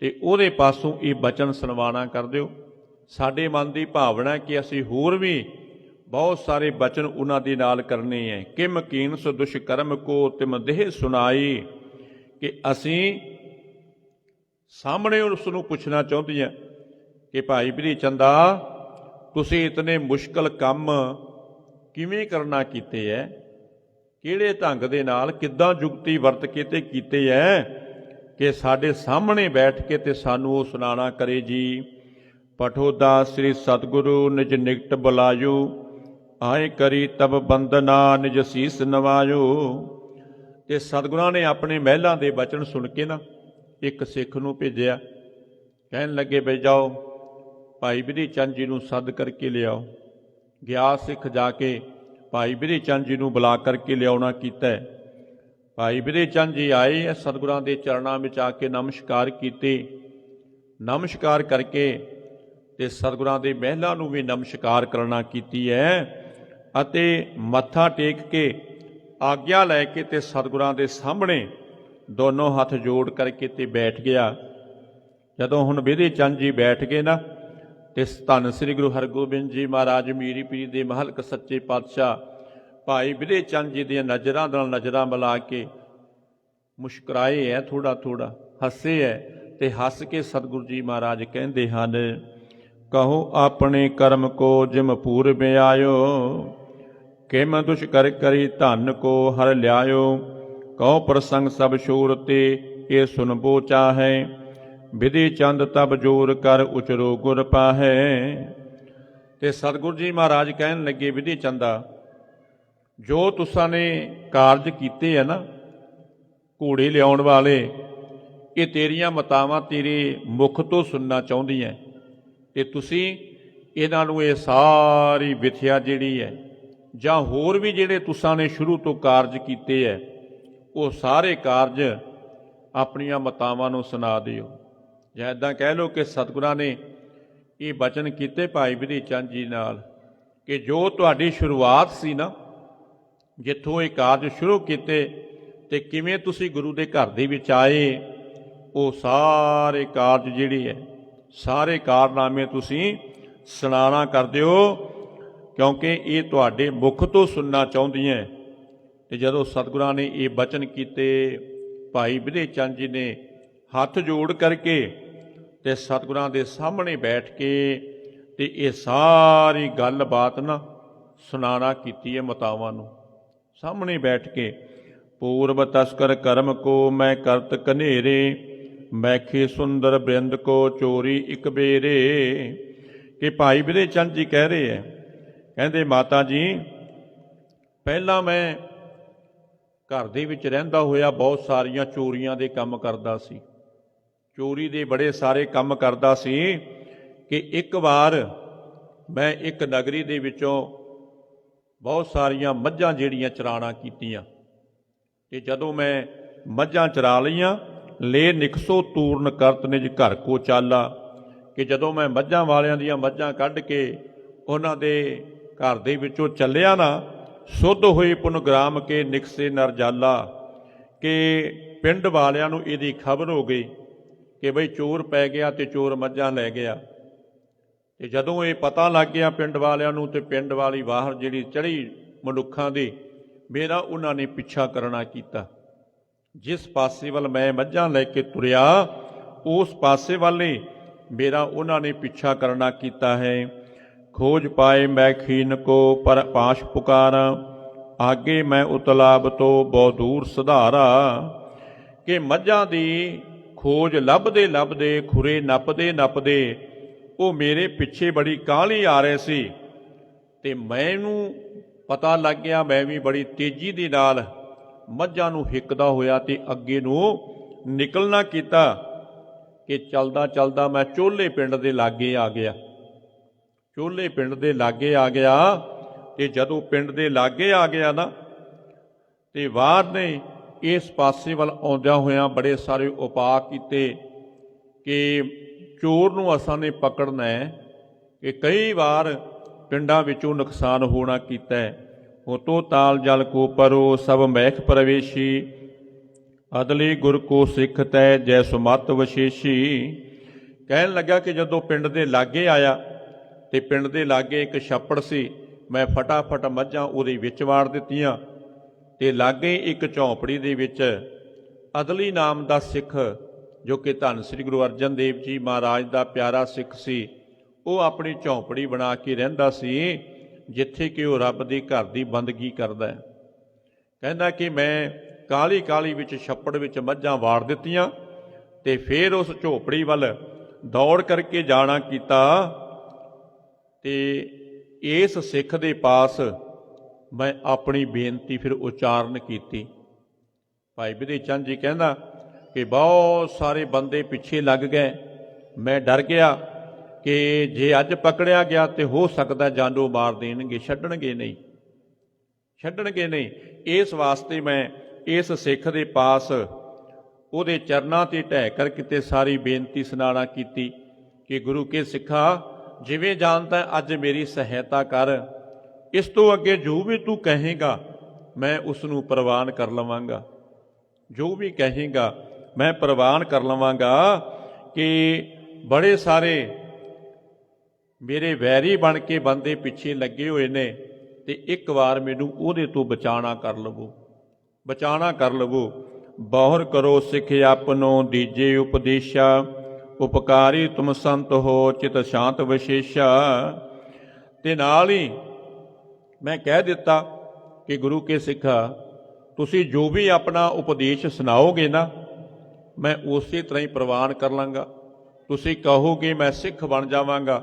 ਤੇ ਉਹਦੇ ਪਾਸੋਂ ਇਹ ਬਚਨ ਸੁਣਵਾਣਾ ਕਰ ਦਿਓ। ਸਾਡੇ ਮਨ ਦੀ ਭਾਵਨਾ ਕਿ ਅਸੀਂ ਹੋਰ ਵੀ ਬਹੁਤ ਸਾਰੇ ਬਚਨ ਉਹਨਾਂ ਦੇ ਨਾਲ ਕਰਨੇ ਹੈ। ਕਿਮ ਕੀਨਸ ਦੁਸ਼ਕਰਮ ਕੋ ਤਿਮ ਦੇਹ ਸੁਣਾਈ, ਕਿ ਅਸੀਂ ਸਾਹਮਣੇ ਉਸ ਨੂੰ ਪੁੱਛਣਾ ਚਾਹੁੰਦੇ ਹਾਂ ਕਿ ਭਾਈ ਵਿਧੀ ਚੰਦਾ ਤੁਸੀਂ ਇਤਨੇ ਮੁਸ਼ਕਲ ਕੰਮ ਕਿਵੇਂ ਕਰਨਾ ਕੀਤੇ ਹੈ, ਕਿਹੜੇ ਢੰਗ ਦੇ ਨਾਲ ਕਿੱਦਾਂ ਜੁਗਤੀ ਵਰਤ ਕੇ ਤੇ ਕੀਤੇ ਹੈ ਕਿ ਸਾਡੇ ਸਾਹਮਣੇ ਬੈਠ ਕੇ ਤੇ ਸਾਨੂੰ ਉਹ ਸੁਣਾਣਾ ਕਰੇ ਜੀ। ਪਠੋ ਦਾਸ ਸ੍ਰੀ ਸਤਿਗੁਰੂ ਨਿਜ ਨਿਕਟ ਬੁਲਾਇਓ, ਆਏ ਕਰੀ ਤਬ ਬੰਦਨਾ ਨਿਜ ਸੀਸ ਨਵਾਇਓ। ਤੇ ਸਤਿਗੁਰਾਂ ਨੇ ਆਪਣੇ ਮਹਿਲਾਂ ਦੇ ਬਚਨ ਸੁਣ ਕੇ ਨਾ ਇੱਕ ਸਿੱਖ ਨੂੰ ਭੇਜਿਆ। ਕਹਿਣ ਲੱਗੇ ਬਈ ਜਾਓ ਭਾਈ ਵਿਧੀ ਚੰਦ ਜੀ ਨੂੰ ਸੱਦ ਕਰਕੇ ਲਿਆਓ। ਗਿਆ ਸਿੱਖ ਜਾ ਕੇ ਭਾਈ ਵਿਧੀ ਚੰਦ ਜੀ ਨੂੰ ਬੁਲਾ ਕਰਕੇ ਲਿਆਉਣਾ ਕੀਤਾ। ਭਾਈ ਵਿਧੀ ਚੰਦ ਜੀ ਆਏ, ਸਤਿਗੁਰਾਂ ਦੇ ਚਰਨਾਂ ਵਿੱਚ ਆ ਕੇ ਨਮਸਕਾਰ ਕੀਤੇ। ਨਮਸਕਾਰ ਕਰਕੇ ਤੇ ਸਤਿਗੁਰਾਂ ਦੇ ਮਹਿਲਾਂ ਨੂੰ ਵੀ ਨਮਸਕਾਰ ਕਰਨਾ ਕੀਤੀ ਹੈ ਅਤੇ ਮੱਥਾ ਟੇਕ ਕੇ ਆਗਿਆ ਲੈ ਕੇ ਤੇ ਸਤਿਗੁਰਾਂ ਦੇ ਸਾਹਮਣੇ ਦੋਨੋਂ ਹੱਥ ਜੋੜ ਕਰਕੇ ਤੇ ਬੈਠ ਗਿਆ। ਜਦੋਂ ਹੁਣ ਵਿਧੀ ਚੰਦ ਜੀ ਬੈਠ ਗਏ ਨਾ ਤੇ ਧੰਨ ਸ੍ਰੀ ਗੁਰੂ ਹਰਗੋਬਿੰਦ ਜੀ ਮਹਾਰਾਜ ਮੀਰੀ ਪੀਰ ਦੇ ਮਹਲਕ ਸੱਚੇ ਪਾਤਸ਼ਾਹ ਭਾਈ ਵਿਧੀ ਚੰਦ ਜੀ ਦੀਆਂ ਨਜ਼ਰਾਂ ਨਾਲ ਨਜ਼ਰਾਂ ਮਿਲਾ ਕੇ ਮੁਸਕਰਾਏ ਹੈ, ਥੋੜਾ ਹੱਸੇ ਹੈ ਤੇ ਹੱਸ ਕੇ ਸਤਿਗੁਰੂ ਜੀ ਮਹਾਰਾਜ ਕਹਿੰਦੇ ਹਨ, ਕਹੋ ਆਪਣੇ ਕਰਮ ਕੋ ਜਿਮ ਪੂਰਬ ਆਇਓ, ਕਿਮ ਦੁਸ਼ ਕਰ ਕਰੀ ਧਨ ਕੋ ਹਰ ਲਿਆਇਓ। ਕਹੋ ਪ੍ਰਸੰਗ ਸਭ ਸ਼ੂਰ ਤੇ ਇਹ ਸੁਨਬੋ ਚਾਹੈ, ਵਿਧੀ ਚੰਦ ਤਬ ਜੋਰ ਕਰ ਉਚਰੋ ਗੁਰ ਪਾਹੈ। ਤੇ ਸਤਿਗੁਰੂ ਜੀ ਮਹਾਰਾਜ ਕਹਿਣ ਲੱਗੇ, ਵਿਧੀ ਚੰਦਾ ਜੋ ਤੁਸਾਂ ਨੇ ਕਾਰਜ ਕੀਤੇ ਹੈ ਨਾ, ਘੋੜੇ ਲਿਆਉਣ ਵਾਲੇ, ਇਹ ਤੇਰੀਆਂ ਮਤਾਵਾਂ ਤੇਰੇ ਮੁਖ ਤੋਂ ਸੁਣਨਾ ਚਾਹੁੰਦੀਆਂ ਤੇ ਤੁਸੀਂ ਇਹਨਾਂ ਨੂੰ ਇਹ ਸਾਰੀ ਵਿਥਿਆ ਜਿਹੜੀ ਹੈ ਜਾਂ ਹੋਰ ਵੀ ਜਿਹੜੇ ਤੁਸਾਂ ਨੇ ਸ਼ੁਰੂ ਤੋਂ ਕਾਰਜ ਕੀਤੇ ਹੈ, ਉਹ ਸਾਰੇ ਕਾਰਜ ਆਪਣੀਆਂ ਮਤਾਵਾਂ ਨੂੰ ਸੁਣਾ ਦਿਓ। ਜਾਂ ਇੱਦਾਂ ਕਹਿ ਲਓ ਕਿ ਸਤਿਗੁਰਾਂ ਨੇ ਇਹ ਬਚਨ ਕੀਤੇ ਭਾਈ ਵਿਧੀ ਚੰਦ ਜੀ ਨਾਲ ਕਿ ਜੋ ਤੁਹਾਡੀ ਸ਼ੁਰੂਆਤ ਸੀ ਨਾ, ਜਿੱਥੋਂ ਇਹ ਕਾਰਜ ਸ਼ੁਰੂ ਕੀਤੇ ਤੇ ਕਿਵੇਂ ਤੁਸੀਂ ਗੁਰੂ ਦੇ ਘਰ ਦੇ ਵਿੱਚ ਆਏ, ਉਹ ਸਾਰੇ ਕਾਰਜ ਜਿਹੜੇ ਹੈ, ਸਾਰੇ ਕਾਰਨਾਮੇ ਤੁਸੀਂ ਸੁਣਾਣਾ ਕਰ ਦਿਓ, ਕਿਉਂਕਿ ਇਹ ਤੁਹਾਡੇ ਮੁਖ ਤੋਂ ਸੁਣਨਾ ਚਾਹੁੰਦੀਆਂ ਤੇ ਜਦੋਂ ਸਤਿਗੁਰਾਂ ਨੇ ਇਹ ਬਚਨ ਕੀਤੇ, ਭਾਈ ਵਿਧੇ ਚੰਦ ਜੀ ਨੇ ਹੱਥ ਜੋੜ ਕਰਕੇ ਤੇ ਸਤਿਗੁਰਾਂ ਦੇ ਸਾਹਮਣੇ ਬੈਠ ਕੇ ਤੇ ਇਹ ਸਾਰੀ ਗੱਲਬਾਤ ਨਾ ਸੁਣਾਣਾ ਕੀਤੀ ਹੈ ਮਾਤਾਵਾਂ ਨੂੰ। ਸਾਹਮਣੇ ਬੈਠ ਕੇ, ਪੂਰਬ ਤਸਕਰ ਕਰਮ ਕੋ ਮੈਂ ਕਰਤ ਕਨੇਰੇ, ਮੈਖੇ ਸੁੰਦਰ ਬ੍ਰਿੰਦ ਕੋ ਚੋਰੀ ਇੱਕ ਬੇਰੇ। ਕਿ ਭਾਈ ਵਿਧੇ ਚੰਦ ਜੀ ਕਹਿ ਰਹੇ ਹੈ, ਕਹਿੰਦੇ ਮਾਤਾ ਜੀ ਪਹਿਲਾਂ ਮੈਂ ਘਰ ਦੇ ਵਿੱਚ ਰਹਿੰਦਾ ਹੋਇਆ ਬਹੁਤ ਸਾਰੀਆਂ ਚੋਰੀਆਂ ਦੇ ਕੰਮ ਕਰਦਾ ਸੀ, ਚੋਰੀ ਦੇ ਬੜੇ ਸਾਰੇ ਕੰਮ ਕਰਦਾ ਸੀ ਕਿ ਇੱਕ ਵਾਰ ਮੈਂ ਇੱਕ ਨਗਰੀ ਦੇ ਵਿੱਚੋਂ ਬਹੁਤ ਸਾਰੀਆਂ ਮੱਝਾਂ ਜਿਹੜੀਆਂ ਚਰਾਣਾ ਕੀਤੀਆਂ, ਤੇ ਜਦੋਂ ਮੈਂ ਮੱਝਾਂ ਚਰਾ ਲਈਆਂ, ਲੈ ਨਿਕਸੋ ਤੂਰਨ ਕਰਤ ਨਿਜ ਘਰ ਕੋ ਚਾਲਾ। ਕਿ ਜਦੋਂ ਮੈਂ ਮੱਝਾਂ ਵਾਲਿਆਂ ਦੀਆਂ ਮੱਝਾਂ ਕੱਢ ਕੇ ਉਹਨਾਂ ਦੇ ਘਰ ਦੇ ਵਿੱਚੋਂ ਚੱਲਿਆ ਨਾ, ਸੁੱਧ ਹੋਈ ਪੁਨਗ੍ਰਾਮ ਕੇ ਨਿਕਸੇ ਨਰ ਜਾਲਾ। ਕਿ ਪਿੰਡ ਵਾਲਿਆਂ ਨੂੰ ਇਹਦੀ ਖਬਰ ਹੋ ਗਈ ਕਿ ਬਈ ਚੋਰ ਪੈ ਗਿਆ ਤੇ ਚੋਰ ਮੱਝਾਂ ਲੈ ਗਿਆ। ਤੇ ਜਦੋਂ ਇਹ ਪਤਾ ਲੱਗ ਗਿਆ ਪਿੰਡ ਵਾਲਿਆਂ ਨੂੰ, ਤੇ ਪਿੰਡ ਵਾਲੀ ਬਾਹਰ ਜਿਹੜੀ ਚੜ੍ਹੀ ਮਨੁੱਖਾਂ ਦੀ, ਮੇਰਾ ਉਹਨਾਂ ਨੇ ਪਿੱਛਾ ਕਰਨਾ ਕੀਤਾ। ਜਿਸ ਪਾਸੇ ਵੱਲ ਮੈਂ ਮੱਝਾਂ ਲੈ ਕੇ ਤੁਰਿਆ, ਉਸ ਪਾਸੇ ਵੱਲ ਹੀ ਮੇਰਾ ਉਹਨਾਂ ਨੇ ਪਿੱਛਾ ਕਰਨਾ ਕੀਤਾ ਹੈ। ਖੋਜ ਪਾਏ ਮੈਂ ਖੀਨ ਕੋ ਪਰ ਪਾਸ਼ ਪੁਕਾਰਾ, ਆਗੇ ਮੈਂ ਉਤਲਾਬ ਤੋਂ ਬਹੁ ਦੂਰ ਸੁਧਾਰਾ। ਕਿ ਮੱਝਾਂ ਦੀ ਖੋਜ ਲੱਭਦੇ ਲੱਭਦੇ, ਖੁਰੇ ਨੱਪਦੇ ਨੱਪਦੇ ਉਹ ਮੇਰੇ ਪਿੱਛੇ ਬੜੀ ਕਾਹਲੀ ਆ ਰਹੇ ਸੀ, ਤੇ ਮੈਨੂੰ ਪਤਾ ਲੱਗ ਗਿਆ, ਮੈਂ ਵੀ ਬੜੀ ਤੇਜ਼ੀ ਦੇ ਨਾਲ ਮੱਝਾਂ ਨੂੰ ਹਿੱਕਦਾ ਹੋਇਆ ਤੇ ਅੱਗੇ ਨੂੰ ਨਿਕਲਣਾ ਕੀਤਾ। ਕਿ ਚਲਦਾ ਚਲਦਾ ਮੈਂ ਚੋਲੇ ਪਿੰਡ ਦੇ ਲਾਗੇ ਆ ਗਿਆ। ਚੋਲੇ ਪਿੰਡ ਦੇ ਲਾਗੇ ਆ ਗਿਆ, ਤੇ ਜਦੋਂ ਪਿੰਡ ਦੇ ਲਾਗੇ ਆ ਗਿਆ ਨਾ, ਤੇ ਬਾਹਰ ਨੇ ਇਸ ਪਾਸੇ ਵੱਲ ਆਉਂਦਿਆਂ ਹੋਇਆਂ ਬੜੇ ਸਾਰੇ ਉਪਾਅ ਕੀਤੇ ਕਿ ਚੋਰ ਨੂੰ ਅਸਾਂ ਨੇ ਪਕੜਨਾ ਹੈ। ਕਿ ਕਈ ਵਾਰ ਪਿੰਡਾਂ ਵਿੱਚੋਂ ਨੁਕਸਾਨ ਹੋਣਾ ਕੀਤਾ ਹੈ। ਹੋਤੋ ਤਾਲ ਜਲ ਕੋ ਪਰੋ ਸਭ ਮਹਿਕ ਪ੍ਰਵੇਸ਼ੀ, ਅਦਲੀ ਗੁਰ ਕੋ ਸਿੱਖ ਤੈ ਜੈ ਸੁਮਤ ਵਿਸ਼ੇਸ਼ੀ। ਕਹਿਣ ਲੱਗਾ ਕਿ ਜਦੋਂ ਪਿੰਡ ਦੇ ਲਾਗੇ ਆਇਆ, ਤੇ ਪਿੰਡ ਦੇ ਲਾਗੇ ਇੱਕ ਛੱਪੜ ਸੀ, ਮੈਂ ਫਟਾਫਟ ਮੱਝਾਂ ਉਹਦੇ ਵਿੱਚ ਵਾੜ ਦਿੱਤੀਆਂ। ਤੇ ਲਾਗੇ ਇੱਕ ਝੌਂਪੜੀ ਦੇ ਵਿੱਚ ਅਦਲੀ ਨਾਮ ਦਾ ਸਿੱਖ, ਜੋ ਕਿ ਧੰਨ ਸ੍ਰੀ ਗੁਰੂ ਅਰਜਨ ਦੇਵ ਜੀ ਮਹਾਰਾਜ ਦਾ ਪਿਆਰਾ ਸਿੱਖ ਸੀ, ਉਹ ਆਪਣੀ ਝੌਂਪੜੀ ਬਣਾ ਕੇ ਰਹਿੰਦਾ ਸੀ, ਜਿੱਥੇ ਕਿ ਉਹ ਰੱਬ ਦੇ ਘਰ ਦੀ ਬੰਦਗੀ ਕਰਦਾ ਹੈ। ਕਹਿੰਦਾ ਕਿ ਮੈਂ ਕਾਹਲੀ ਕਾਹਲੀ ਵਿੱਚ ਛੱਪੜ ਵਿੱਚ ਮੱਝਾਂ ਵਾੜ ਦਿੱਤੀਆਂ, ਤੇ ਫਿਰ ਉਸ ਝੋਪੜੀ ਵੱਲ ਦੌੜ ਕਰਕੇ ਜਾਣਾ ਕੀਤਾ। ਤੇ ਇਸ ਸਿੱਖ ਦੇ ਪਾਸ ਮੈਂ ਆਪਣੀ ਬੇਨਤੀ ਫਿਰ ਉਚਾਰਨ ਕੀਤੀ। ਭਾਈ ਵਿਧੇ ਚੰਦ ਜੀ ਕਹਿੰਦਾ ਕਿ ਬਹੁਤ ਸਾਰੇ ਬੰਦੇ ਪਿੱਛੇ ਲੱਗ ਗਏ। ਮੈਂ ਡਰ ਗਿਆ ਕਿ ਜੇ ਅੱਜ ਪਕੜਿਆ ਗਿਆ ਤੇ ਹੋ ਸਕਦਾ ਜਾਨੋਂ ਮਾਰ ਦੇਣਗੇ, ਛੱਡਣਗੇ ਨਹੀਂ, ਛੱਡਣਗੇ ਨਹੀਂ। ਇਸ ਵਾਸਤੇ ਮੈਂ ਇਸ ਸਿੱਖ ਦੇ ਪਾਸ ਉਹਦੇ ਚਰਨਾਂ 'ਤੇ ਢਹਿ ਕਰ ਕਿਤੇ ਸਾਰੀ ਬੇਨਤੀ ਸੁਣਾਣਾ ਕੀਤੀ ਕਿ ਗੁਰੂ ਕੇ ਸਿੱਖਾ, ਜਿਵੇਂ ਜਾਣਦਾ ਅੱਜ ਮੇਰੀ ਸਹਾਇਤਾ ਕਰ, ਇਸ ਤੋਂ ਅੱਗੇ ਜੋ ਵੀ ਤੂੰ ਕਹੇਗਾ ਮੈਂ ਉਸ ਨੂੰ ਪ੍ਰਵਾਨ ਕਰ ਲਵਾਂਗਾ, ਜੋ ਵੀ ਕਹੇਗਾ ਮੈਂ ਪ੍ਰਵਾਨ ਕਰ ਲਵਾਂਗਾ। ਕਿ ਬੜੇ ਸਾਰੇ ਮੇਰੇ ਵੈਰੀ ਬਣ ਕੇ ਬੰਦੇ ਪਿੱਛੇ ਲੱਗੇ ਹੋਏ ਨੇ, ਤੇ ਇੱਕ ਵਾਰ ਮੈਨੂੰ ਉਹਦੇ ਤੋਂ ਬਚਾਣਾ ਕਰ ਲਵੋ, ਬਚਾਣਾ ਕਰ ਲਵੋ। ਬਹੁਰ ਕਰੋ ਸਿੱਖ ਆਪਨੋ ਦੀਜੇ ਉਪਦੇਸ਼ਾ, ਉਪਕਾਰੀ ਤੁਮ ਸੰਤ ਹੋ ਚਿਤ ਸ਼ਾਂਤ ਵਿਸ਼ੇਸ਼ਾ। ਤੇ ਨਾਲ ਹੀ ਮੈਂ ਕਹਿ ਦਿੱਤਾ ਕਿ ਗੁਰੂ ਕੇ ਸਿੱਖਾ, ਤੁਸੀਂ ਜੋ ਵੀ ਆਪਣਾ ਉਪਦੇਸ਼ ਸੁਣਾਓਗੇ ਨਾ, ਮੈਂ ਉਸੇ ਤਰ੍ਹਾਂ ਹੀ ਪ੍ਰਵਾਨ ਕਰ ਲਾਂਗਾ। ਤੁਸੀਂ ਕਹੋਗੇ ਮੈਂ ਸਿੱਖ ਬਣ ਜਾਵਾਂਗਾ,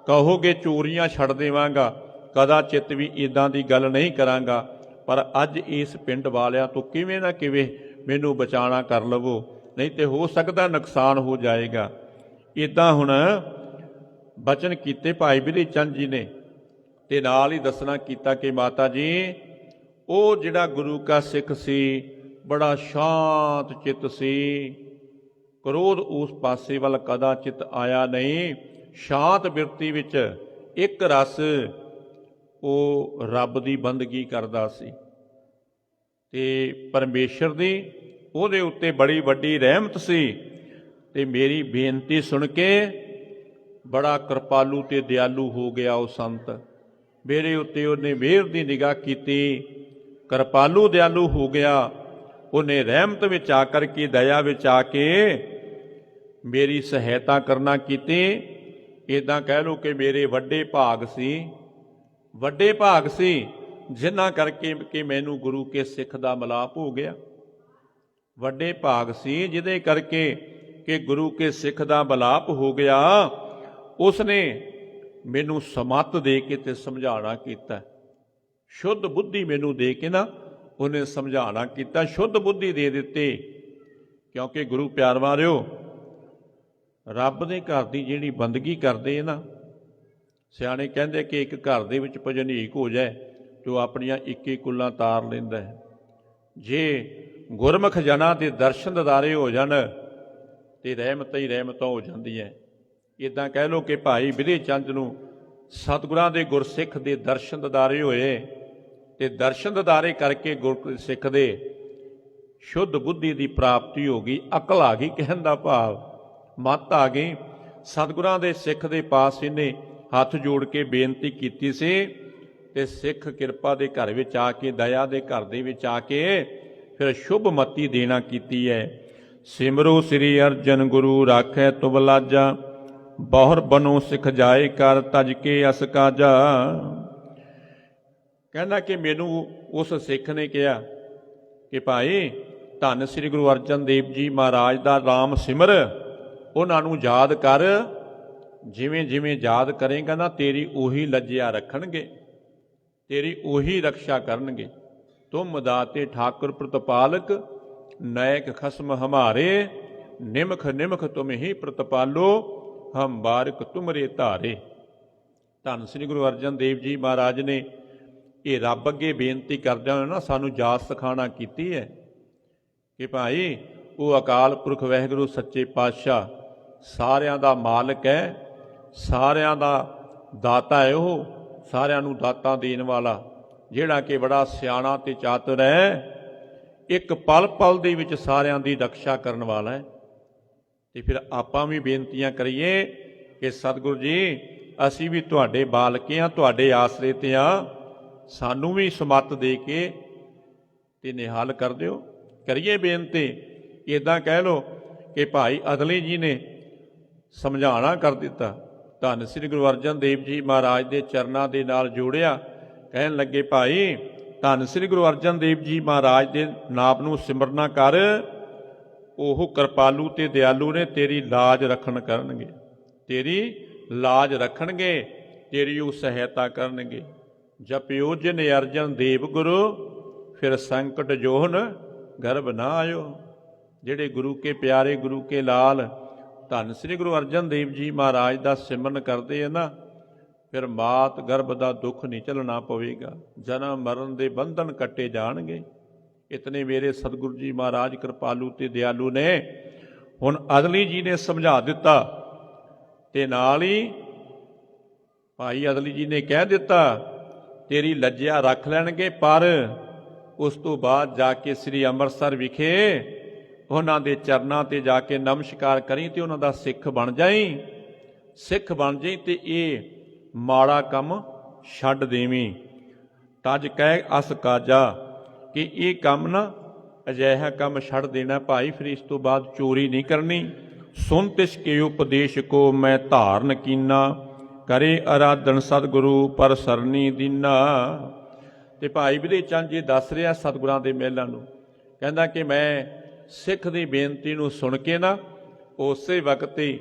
ਕਹੋਗੇ ਚੋਰੀਆਂ ਛੱਡ ਦੇਵਾਂਗਾ, ਕਦਾਚਿਤ ਵੀ ਇੱਦਾਂ ਦੀ ਗੱਲ ਨਹੀਂ ਕਰਾਂਗਾ। ਪਰ ਅੱਜ ਇਸ ਪਿੰਡ ਵਾਲਿਆਂ ਤੋਂ ਕਿਵੇਂ ਨਾ ਕਿਵੇਂ ਮੈਨੂੰ ਬਚਾਣਾ ਕਰ ਲਵੋ, ਨਹੀਂ ਤੇ ਹੋ ਸਕਦਾ ਨੁਕਸਾਨ ਹੋ ਜਾਏਗਾ। ਇੱਦਾਂ ਹੁਣ ਬਚਨ ਕੀਤੇ ਭਾਈ ਵਿਧੇ ਚੰਦ ਜੀ ਨੇ, ਤੇ ਨਾਲ ਹੀ ਦੱਸਣਾ ਕੀਤਾ ਕਿ ਮਾਤਾ ਜੀ, ਉਹ ਜਿਹੜਾ ਗੁਰੂ ਕਾ ਸਿੱਖ ਸੀ, ਬੜਾ ਸ਼ਾਂਤ ਚਿੱਤ ਸੀ, ਕ੍ਰੋਧ ਉਸ ਪਾਸੇ ਵੱਲ ਕਦਾਚਿਤ ਆਇਆ ਨਹੀਂ। ਸ਼ਾਂਤ ਬਿਰਤੀ ਵਿੱਚ ਇੱਕ ਰਸ ਉਹ ਰੱਬ ਦੀ ਬੰਦਗੀ ਕਰਦਾ ਸੀ, ਤੇ ਪਰਮੇਸ਼ਰ ਦੀ ਉਹਦੇ ਉੱਤੇ ਬੜੀ ਵੱਡੀ ਰਹਿਮਤ ਸੀ। ਤੇ ਮੇਰੀ ਬੇਨਤੀ ਸੁਣ ਕੇ ਬੜਾ ਕਿਰਪਾਲੂ ਤੇ ਦਿਆਲੂ ਹੋ ਗਿਆ ਉਹ ਸੰਤ। ਮੇਰੇ ਉੱਤੇ ਉਹਨੇ ਮਿਹਰ ਦੀ ਨਿਗਾਹ ਕੀਤੀ, ਕਿਰਪਾਲੂ ਦਿਆਲੂ ਹੋ ਗਿਆ। ਉਹਨੇ ਰਹਿਮਤ ਵਿੱਚ ਆ ਕਰਕੇ, ਦਇਆ ਵਿੱਚ ਆ ਕੇ ਮੇਰੀ ਸਹਾਇਤਾ ਕਰਨਾ ਕੀਤੀ। ਇੱਦਾਂ ਕਹਿ ਲਓ ਕਿ ਮੇਰੇ ਵੱਡੇ ਭਾਗ ਸੀ ਜਿਨ੍ਹਾਂ ਕਰਕੇ ਕਿ ਮੈਨੂੰ ਗੁਰੂ ਕੇ ਸਿੱਖ ਦਾ ਮਿਲਾਪ ਹੋ ਗਿਆ। ਵੱਡੇ ਭਾਗ ਸੀ ਜਿਹਦੇ ਕਰਕੇ ਕਿ ਗੁਰੂ ਕੇ ਸਿੱਖ ਦਾ ਮਿਲਾਪ ਹੋ ਗਿਆ। ਉਸਨੇ ਮੈਨੂੰ ਸਮੱਤ ਦੇ ਕੇ ਤੇ ਸਮਝਾਉਣਾ ਕੀਤਾ। ਸ਼ੁੱਧ ਬੁੱਧੀ ਮੈਨੂੰ ਦੇ ਕੇ ਨਾ ਉਹਨੇ ਸਮਝਾਉਣਾ ਕੀਤਾ, ਸ਼ੁੱਧ ਬੁੱਧੀ ਦੇ ਦਿੱਤੀ। ਕਿਉਂਕਿ ਗੁਰੂ ਪਿਆਰ ਵਾਲਿਓ, ਰੱਬ ਦੇ ਘਰ ਦੀ ਜਿਹੜੀ ਬੰਦਗੀ ਕਰਦੇ ਨਾ, ਸਿਆਣੇ ਕਹਿੰਦੇ ਕਿ ਇੱਕ ਘਰ ਦੇ ਵਿੱਚ ਭਜਨੀਕ ਹੋ ਜਾਏ ਤੇ ਉਹ ਆਪਣੀਆਂ 21 ਕੁੱਲਾਂ ਤਾਰ ਲੈਂਦਾ ਹੈ। ਜੇ ਗੁਰਮੁਖ ਜਨਾਂ ਦੇ ਦਰਸ਼ਨ ਦਿਦਾਰੇ ਹੋ ਜਾਣ ਤੇ ਰਹਿਮਤ ਹੀ ਰਹਿਮਤਾਂ ਹੋ ਜਾਂਦੀ ਹੈ। ਇੱਦਾਂ ਕਹਿ ਲਓ ਕਿ ਭਾਈ ਵਿਧੀ ਚੰਦ ਨੂੰ ਸਤਿਗੁਰਾਂ ਦੇ ਗੁਰਸਿੱਖ ਦੇ ਦਰਸ਼ਨ ਦਿਦਾਰੇ ਹੋਏ ਤੇ ਦਰਸ਼ਨ ਦਿਦਾਰੇ ਕਰਕੇ ਗੁਰਸਿੱਖ ਦੇ ਸ਼ੁੱਧ ਬੁੱਧੀ ਦੀ ਪ੍ਰਾਪਤੀ ਹੋ ਗਈ, ਅਕਲ ਆ ਗਈ, ਕਹਿਣ ਦਾ ਭਾਵ ਮੱਤ ਆ ਗਈ। ਸਤਿਗੁਰਾਂ ਦੇ ਸਿੱਖ ਦੇ ਪਾਸ ਇਹਨੇ ਹੱਥ ਜੋੜ ਕੇ ਬੇਨਤੀ ਕੀਤੀ ਸੀ ਤੇ ਸਿੱਖ ਕਿਰਪਾ ਦੇ ਘਰ ਵਿੱਚ ਆ ਕੇ, ਦਇਆ ਦੇ ਘਰ ਦੇ ਵਿੱਚ ਆ ਕੇ ਫਿਰ ਸ਼ੁਭ ਮਤੀ ਦੇਣਾ ਕੀਤੀ ਹੈ। ਸਿਮਰੋ ਸ੍ਰੀ ਅਰਜਨ ਗੁਰੂ ਰਾਖੈ ਤੁਬ ਲਾਜਾ, ਬਹੁਰ ਬਨੋ ਸਿੱਖ ਜਾਏ ਕਰ ਤਜ ਕੇ ਅਸ ਕਾਜਾ। ਕਹਿੰਦਾ ਕਿ ਮੈਨੂੰ ਉਸ ਸਿੱਖ ਨੇ ਕਿਹਾ ਕਿ ਭਾਈ ਧੰਨ ਸ੍ਰੀ ਗੁਰੂ ਅਰਜਨ ਦੇਵ ਜੀ ਮਹਾਰਾਜ ਦਾ ਨਾਮ ਸਿਮਰ, ਉਹਨਾਂ ਨੂੰ ਯਾਦ ਕਰ। ਜਿਵੇਂ ਜਿਵੇਂ ਯਾਦ ਕਰੇਗਾ ਨਾ ਤੇਰੀ ਉਹੀ ਲੱਜਿਆ ਰੱਖਣਗੇ, ਤੇਰੀ ਉਹੀ ਰਕਸ਼ਾ ਕਰਨਗੇ। ਤੁਮ ਦਾਤੇ ਠਾਕੁਰ ਪ੍ਰਤਪਾਲਕ, ਨਾਇਕ ਖਸਮ ਹਮਾਰੇ, ਨਿਮਖ ਨਿਮਖ ਤੁਮ ਹੀ ਪ੍ਰਤਪਾਲੋ, ਹਮ ਬਾਰਕ ਤੁਮਰੇ ਧਾਰੇ। ਧੰਨ ਸ੍ਰੀ ਗੁਰੂ ਅਰਜਨ ਦੇਵ ਜੀ ਮਹਾਰਾਜ ਨੇ ਇਹ ਰੱਬ ਅੱਗੇ ਬੇਨਤੀ ਕਰਦਿਆਂ ਹੋਇਆ ਨਾ ਸਾਨੂੰ ਜਾਚ ਸਿਖਾਉਣਾ ਕੀਤੀ ਹੈ ਕਿ ਭਾਈ ਉਹ ਅਕਾਲ ਪੁਰਖ ਵਾਹਿਗੁਰੂ ਸੱਚੇ ਪਾਤਸ਼ਾਹ ਸਾਰਿਆਂ ਦਾ ਮਾਲਕ ਹੈ, ਸਾਰਿਆਂ ਦਾ ਦਾਤਾ ਹੈ। ਉਹ ਸਾਰਿਆਂ ਨੂੰ ਦਾਤਾਂ ਦੇਣ ਵਾਲਾ, ਜਿਹੜਾ ਕਿ ਬੜਾ ਸਿਆਣਾ ਤੇ ਚਾਤੁਰ ਹੈ, ਇੱਕ ਪਲ ਪਲ ਦੇ ਵਿੱਚ ਸਾਰਿਆਂ ਦੀ ਰਕਸ਼ਾ ਕਰਨ ਵਾਲਾ ਹੈ। ਤੇ ਫਿਰ ਆਪਾਂ ਵੀ ਬੇਨਤੀਆਂ ਕਰੀਏ ਕਿ ਸਤਿਗੁਰੂ ਜੀ ਅਸੀਂ ਵੀ ਤੁਹਾਡੇ ਬਾਲਕ ਹਾਂ, ਤੁਹਾਡੇ ਆਸਰੇ ਤੇ ਹਾਂ, ਸਾਨੂੰ ਵੀ ਸਮੱਤ ਦੇ ਕੇ ਤੇ ਨਿਹਾਲ ਕਰ ਦਿਓ। ਕਰੀਏ ਬੇਨਤੀ। ਇੱਦਾਂ ਕਹਿ ਲਓ ਕਿ ਭਾਈ ਅਦਲੀ ਜੀ ਨੇ ਸਮਝਾਉਣਾ ਕਰ ਦਿੱਤਾ। ਧੰਨ ਸ੍ਰੀ ਗੁਰੂ ਅਰਜਨ ਦੇਵ ਜੀ ਮਹਾਰਾਜ ਦੇ ਚਰਨਾਂ ਦੇ ਨਾਲ ਜੋੜਿਆ। ਕਹਿਣ ਲੱਗੇ ਭਾਈ ਧੰਨ ਸ੍ਰੀ ਗੁਰੂ ਅਰਜਨ ਦੇਵ ਜੀ ਮਹਾਰਾਜ ਦੇ ਨਾਮ ਨੂੰ ਸਿਮਰਨਾ ਕਰ, ਉਹ ਕਿਰਪਾਲੂ ਤੇ ਦਿਆਲੂ ਨੇ ਤੇਰੀ ਲਾਜ ਰੱਖਣ ਕਰਨਗੇ, ਤੇਰੀ ਲਾਜ ਰੱਖਣਗੇ, ਤੇਰੀ ਉਹ ਸਹਾਇਤਾ ਕਰਨਗੇ। ਜਪਿਓ ਜਿਨ ਅਰਜਨ ਦੇਵ ਗੁਰੂ, ਫਿਰ ਸੰਕਟ ਜੋਹਨ ਗਰਭ ਨਾ ਆਇਓ। ਜਿਹੜੇ ਗੁਰੂ ਕੇ ਪਿਆਰੇ, ਗੁਰੂ ਕੇ ਲਾਲ ਧੰਨ ਸ੍ਰੀ ਗੁਰੂ ਅਰਜਨ ਦੇਵ ਜੀ ਮਹਾਰਾਜ ਦਾ ਸਿਮਰਨ ਕਰਦੇ ਆ ਨਾ, ਫਿਰ ਮਾਤ ਗਰਭ ਦਾ ਦੁੱਖ ਨਹੀਂ ਝੱਲਣਾ ਪਵੇਗਾ, ਜਨਮ ਮਰਨ ਦੇ ਬੰਧਨ ਕੱਟੇ ਜਾਣਗੇ। ਇਤਨੇ ਮੇਰੇ ਸਤਿਗੁਰੂ ਜੀ ਮਹਾਰਾਜ ਕਿਰਪਾਲੂ ਤੇ ਦਿਆਲੂ ਨੇ ਹੁਣ ਅਦਲੀ ਜੀ ਨੇ ਸਮਝਾ ਦਿੱਤਾ ਤੇ ਨਾਲ ਹੀ ਭਾਈ ਅਦਲੀ ਜੀ ਨੇ ਕਹਿ ਦਿੱਤਾ ਤੇਰੀ ਲੱਜਿਆ ਰੱਖ ਲੈਣਗੇ, ਪਰ ਉਸ ਤੋਂ ਬਾਅਦ ਜਾ ਕੇ ਸ੍ਰੀ ਅੰਮ੍ਰਿਤਸਰ ਵਿਖੇ ਉਹਨਾਂ ਦੇ ਚਰਨਾਂ ਤੇ ਜਾ ਕੇ ਨਮਸਕਾਰ ਕਰੀ ਤੇ ਉਹਨਾਂ ਦਾ ਸਿੱਖ ਬਣ ਜਾਈ, ਸਿੱਖ ਬਣ ਜਾਈ ਤੇ ਇਹ ਮਾੜਾ ਕੰਮ ਛੱਡ ਦੇਵੀਂ। ਤਜ ਕਹਿ ਅਸ ਕਾਜਾ, ਕਿ ਇਹ ਕੰਮ ਨਾ ਅਜਿਹਾ ਕੰਮ ਛੱਡ ਦੇਣਾ ਭਾਈ, ਫਿਰ ਇਸ ਤੋਂ ਬਾਅਦ ਚੋਰੀ ਨਹੀਂ ਕਰਨੀ। ਸੁਨ ਤਿਸ ਕੇ ਉਪਦੇਸ਼ ਕੋ ਮੈਂ ਧਾਰਨ ਕੀਨਾ, ਕਰੇ ਅਰਾਧਨ ਸਤਿਗੁਰੂ ਪਰ ਸਰਨੀ ਦੀਨਾ। ਤੇ ਭਾਈ ਵਿਧੀ ਚੰਦ ਜੀ ਦੱਸ ਰਿਹਾ ਸਤਿਗੁਰਾਂ ਦੇ ਮਹਿਲਾਂ ਨੂੰ, ਕਹਿੰਦਾ ਕਿ ਮੈਂ ਸਿੱਖ ਦੀ ਬੇਨਤੀ ਨੂੰ ਸੁਣ ਕੇ ਨਾ ਉਸੇ ਵਕਤ ਹੀ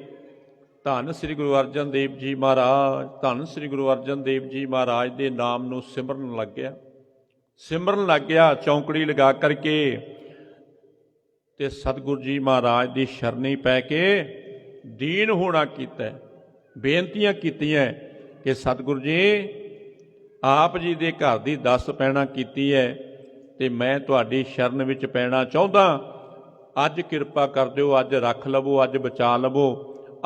ਧੰਨ ਸ੍ਰੀ ਗੁਰੂ ਅਰਜਨ ਦੇਵ ਜੀ ਮਹਾਰਾਜ, ਧੰਨ ਸ੍ਰੀ ਗੁਰੂ ਅਰਜਨ ਦੇਵ ਜੀ ਮਹਾਰਾਜ ਦੇ ਨਾਮ ਨੂੰ ਸਿਮਰਨ ਲੱਗ ਗਿਆ, ਸਿਮਰਨ ਲੱਗ ਗਿਆ ਚੌਂਕੜੀ ਲਗਾ ਕਰਕੇ। ਤੇ ਸਤਿਗੁਰੂ ਜੀ ਮਹਾਰਾਜ ਦੀ ਸ਼ਰਨੀ ਪੈ ਕੇ ਦੀਨ ਹੋਣਾ ਕੀਤਾ, ਬੇਨਤੀਆਂ ਕੀਤੀਆਂ ਕਿ ਸਤਿਗੁਰੂ ਜੀ ਆਪ ਜੀ ਦੇ ਘਰ ਦੀ 10 ਪੈਣਾ ਕੀਤੀ ਹੈ ਤੇ ਮੈਂ ਤੁਹਾਡੀ ਸ਼ਰਨ ਵਿੱਚ ਪੈਣਾ ਚਾਹੁੰਦਾ। ਅੱਜ ਕਿਰਪਾ ਕਰ ਦਿਓ, ਅੱਜ ਰੱਖ ਲਵੋ, ਅੱਜ ਬਚਾ ਲਵੋ,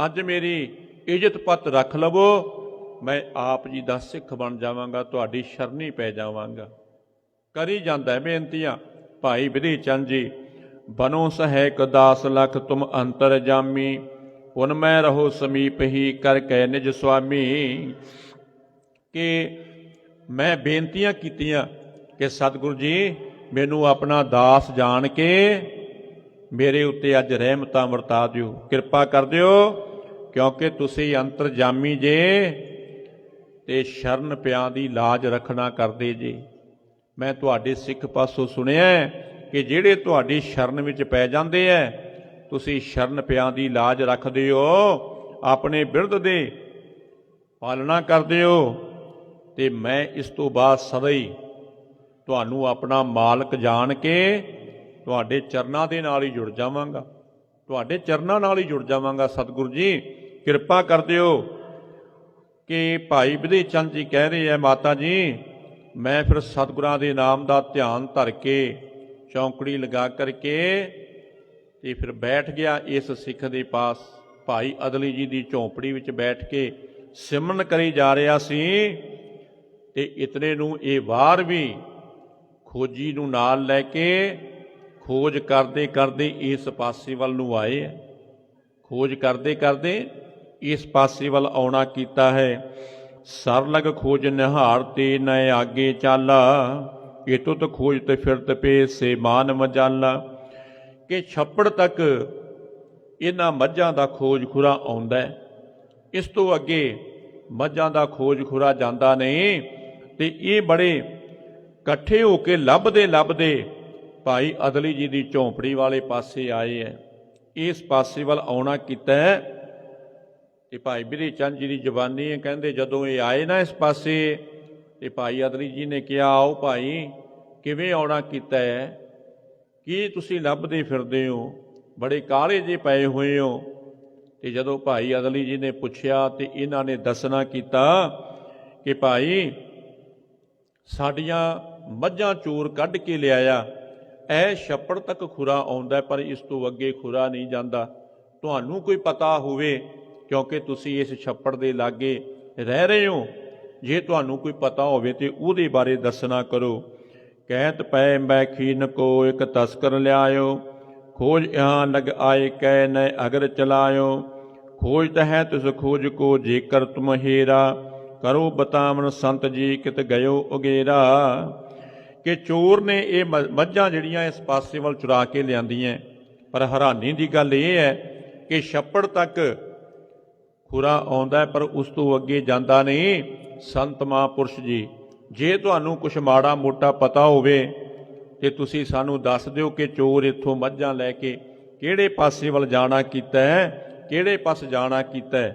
ਅੱਜ ਮੇਰੀ ਇੱਜ਼ਤ ਪੱਤ ਰੱਖ ਲਵੋ, ਮੈਂ ਆਪ ਜੀ ਦਾ ਸਿੱਖ ਬਣ ਜਾਵਾਂਗਾ, ਤੁਹਾਡੀ ਸ਼ਰਨੀ ਪੈ ਜਾਵਾਂਗਾ। ਕਰੀ ਜਾਂਦਾ ਬੇਨਤੀਆਂ। ਭਾਈ ਵਿਧੀ ਚੰਦ ਜੀ ਬਨੋ ਸਹਾਇਕ 10 ਲੱਖ ਤੁਮ ਅੰਤਰ ਜਾਮੀ, ਹੁਣ ਮੈਂ ਰਹੋ ਸਮੀਪ ਹੀ ਕਰ ਕੈ ਨਿਜ ਸੁਆਮੀ। ਕਿ ਮੈਂ ਬੇਨਤੀਆਂ ਕੀਤੀਆਂ कि सतगुरु जी मैनू अपना दास जान के मेरे उत्ते अज रहमतां वरता दिओ, किरपा कर दिओ, क्योंकि तुसीं अंतरजामी जे ते शरण पियां दी लाज रखना करदे जे। मैं तुहाडे सिख पासों सुनिया कि जिहड़े तुहाडी शरण विच पै जांदे ऐ, तुसीं शरण पियां दी लाज रखदे हो, अपने बिरध दे पालना करदे हो, ते मैं इस तो बाद सदा ही तुहानू अपना मालक जान के तुहाडे चरनां दे नाल ही जुड़ जावांगा, तुहाडे चरनां नाल ही जुड़ जावांगा। सतगुरु जी किरपा कर दिओ। कि भाई विधि चंद जी कह रहे हैं, माता जी मैं फिर सतगुरां दे नाम का ध्यान धर के चौंकड़ी लगा करके ते फिर बैठ गया इस सिख दे पास। भाई अदली जी की झोंपड़ी विच बैठ के सिमरन करी जा रहा सी, ते इतने नूं ये बाहर भी खोजी नूं नाल लैके खोज करते करते इस पासे वल नूं आए है। खोज करते करते इस पासे वल आउणा कीता है। सर लग खोज निहारते न आगे चाला, इतुत खोज ते फिरत पे से मान मजाला। कि छप्पड़ तक इन्हां मझां दा खोज खुरा आउंदा है, इस तो अगे मझां दा खोज खुरा जांदा नहीं। ते ये बड़े इकट्ठे होके लभदे लभदे भाई अदली जी की झोंपड़ी वाले पासे आए है। इस पासे वल आउणा कीता है। ते भाई बिधि चंद जी की जवानी है, कहते जदों ये आए ना इस पासे, ते भाई अदली जी ने कहा आओ भाई किवें आउणा कीता है, की तुसीं लभदे फिरदे हो, बड़े काले जे पए हुए हो। ते जदों भाई अदली जी ने पुछया ते इन्हां ने दसना कीता कि भाई साडियां मझां चोर कढ के लिआया, ऐ छप्पड़ तक खुरा आउंदा पर इस तो अगे खुरा नहीं जांदा। तुहानूं कोई पता होवे, क्योंकि तुसीं इस छप्पड़ दे लागे रह रहे हो, जे तुहानूं कोई पता होवे ते उहदे बारे दसना करो। कहत पै मैं खीन को एक तस्कर लियायो, खोज यहाँ लग आए कै न अगर चलायो। खोज तह तिस खोज को जेकर तुम हेरा, करो बतावन संत जी कित गयो उगेरा। कि चोर ने ये मझां जिहड़ियां इस पासे वल चुरा के लिआंदियां, पर हैरानी की गल यह है कि छप्पड़ तक खुरा आउंदा है पर उस तो अगे जांदा नहीं। संत महापुरुष जी जे तुहानूं कुछ माड़ा मोटा पता होवे ते तुसीं सानूं दस दिओ कि चोर इत्थों मझां लैके किहड़े पासे वल जाना कीता है, किहड़े पास जाना कीता है,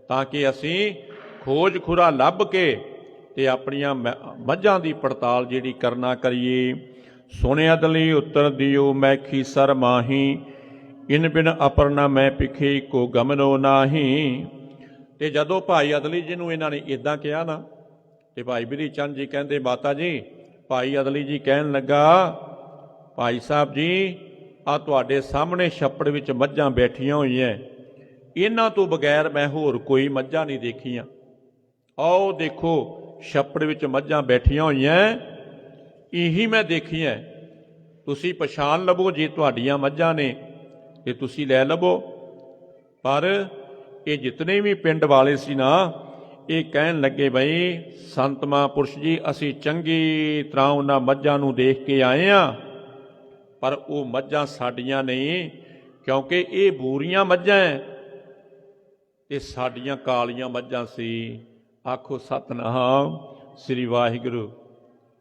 ताकि असीं खोज खुरा लभ के ते अपनियां मझां दी पड़ताल जिहड़ी करना करिए। सुने अदली उत्तर दिओ मैखी सर माही, इन बिन अपर न मैं पिखे को गमनो नाही। ते जदों भाई अदली जी नूं इन्हां ने इदां कहा ना, ते भाई बिधि चंद जी कहते माता जी, भाई अदली जी कहन लगा भाई साहब जी आ तुहाडे सामने छप्पड़ विच मझां बैठियां होईयां, इन्हां तो बगैर मैं होर कोई मझां नहीं देखियां। आओ देखो छप्पड़ विच मझां बैठियां होईयां, यही मैं देखियां, तुसीं पछाण लवो जे तुहाडियां मझां ने ते तुसीं लै लवो। पर ये जितने भी पिंड वाले सी ना, ये कहन लगे बई संत महापुरुष जी असीं चंगी तरह उन्हां मझां नूं देख के आए हैं, पर वो मझां साडियां नहीं, क्योंकि ये बूरीआं मझां ते साडियां कालियां मझां सी। आखो सतनाम श्री वाहिगुरू।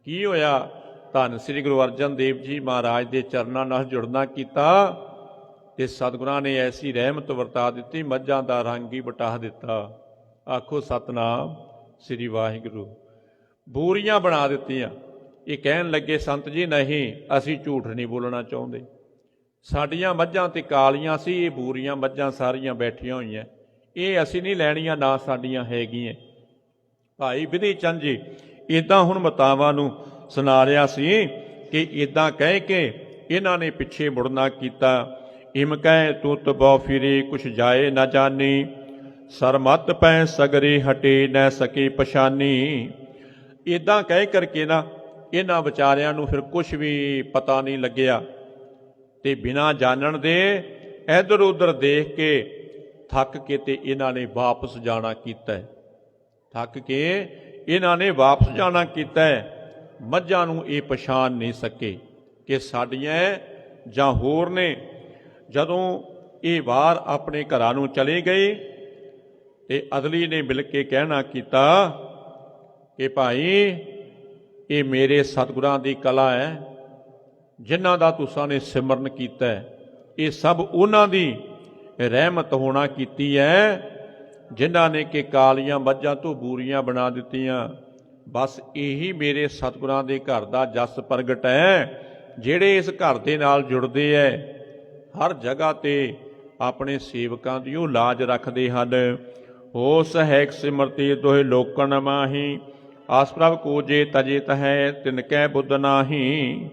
की होया? धन श्री गुरु अर्जन देव जी महाराज के चरनां नाल जुड़ना कीता ते सतगुरां ने ऐसी रहमत वरता दित्ती, मझां दा रंग ही वटा दिता। आखो सतनाम श्री वाहिगुरू। बूरीआं बना दित्तियां। ये कहन लगे संत जी नहीं, असीं झूठ नहीं बोलना चाहुंदे, साडियां मझां ते कालियां सी, ये बूरीआं मझां सारियां बैठियां होईयां, ये असीं नहीं लैणियां, ना साडियां हैगीआं। भाई बिधि चंद जी इदां हुण मतावां नूं सुना रिहा सी कि इदां कह के इन्हां ने पिछे मुड़ना कीता। इम कह तुत बौ फिरे कुछ जाए न जानी, सरमत पै सगरे हटे न सके पछानी। इदां कह करके ना इन्हां विचारियां नूं फिर कुछ भी पता नहीं लग्या, ते बिना जानन दे इधर उधर देख के थक के ते इन्हां ने वापस जाना कीता है। थक के इन्हां ने वापस जाना कीता है। ਮੱਝਾਂ ਨੂੰ ਇਹ ਪਛਾਣ ਨਹੀਂ ਸਕੇ ਕਿ ਸਾਡੀਆਂ ਜਾਂ ਹੋਰ ਨੇ। ਜਦੋਂ ਇਹ ਬਾਹਰ ਆਪਣੇ ਘਰਾਂ ਨੂੰ ਚਲੇ ਗਏ ਤੇ ਅਦਲੀ ਨੇ ਮਿਲ ਕੇ ਕਹਿਣਾ ਕੀਤਾ ਕਿ ਭਾਈ ਇਹ ਮੇਰੇ ਸਤਿਗੁਰਾਂ ਦੀ ਕਲਾ ਹੈ, ਜਿਨ੍ਹਾਂ ਦਾ ਤੁਸਾਂ ਨੇ ਸਿਮਰਨ ਕੀਤਾ ਹੈ। ਇਹ ਸਭ ਉਹਨਾਂ ਦੀ ਰਹਿਮਤ ਹੋਣਾ ਕੀਤੀ ਹੈ, ਜਿਨ੍ਹਾਂ ਨੇ ਕਿ ਕਾਲੀਆਂ ਮੱਝਾਂ ਤੋਂ ਬੂਰੀਆਂ ਬਣਾ ਦਿੱਤੀਆਂ। ਬਸ ਇਹੀ ਮੇਰੇ ਸਤਿਗੁਰਾਂ ਦੇ ਘਰ ਦਾ ਜਸ ਪ੍ਰਗਟ ਹੈ। ਜਿਹੜੇ ਇਸ ਘਰ ਦੇ ਨਾਲ ਜੁੜਦੇ ਹੈ, ਹਰ ਜਗ੍ਹਾ ਤੇ ਆਪਣੇ ਸੇਵਕਾਂ ਦੀ ਉਹ ਲਾਜ ਰੱਖਦੇ ਹਨ। ਹੋ ਸਹਿਕ ਸਿਮਰਤੀ ਦੋਹੇ ਲੋਕਨ ਮਾਹੀ, ਆਸ ਪ੍ਰਭ ਕੋ ਜੇ ਤਜੇ ਤਹੈ ਤਿਨ ਕੈ ਬੁੱਧ ਨਾਹੀ।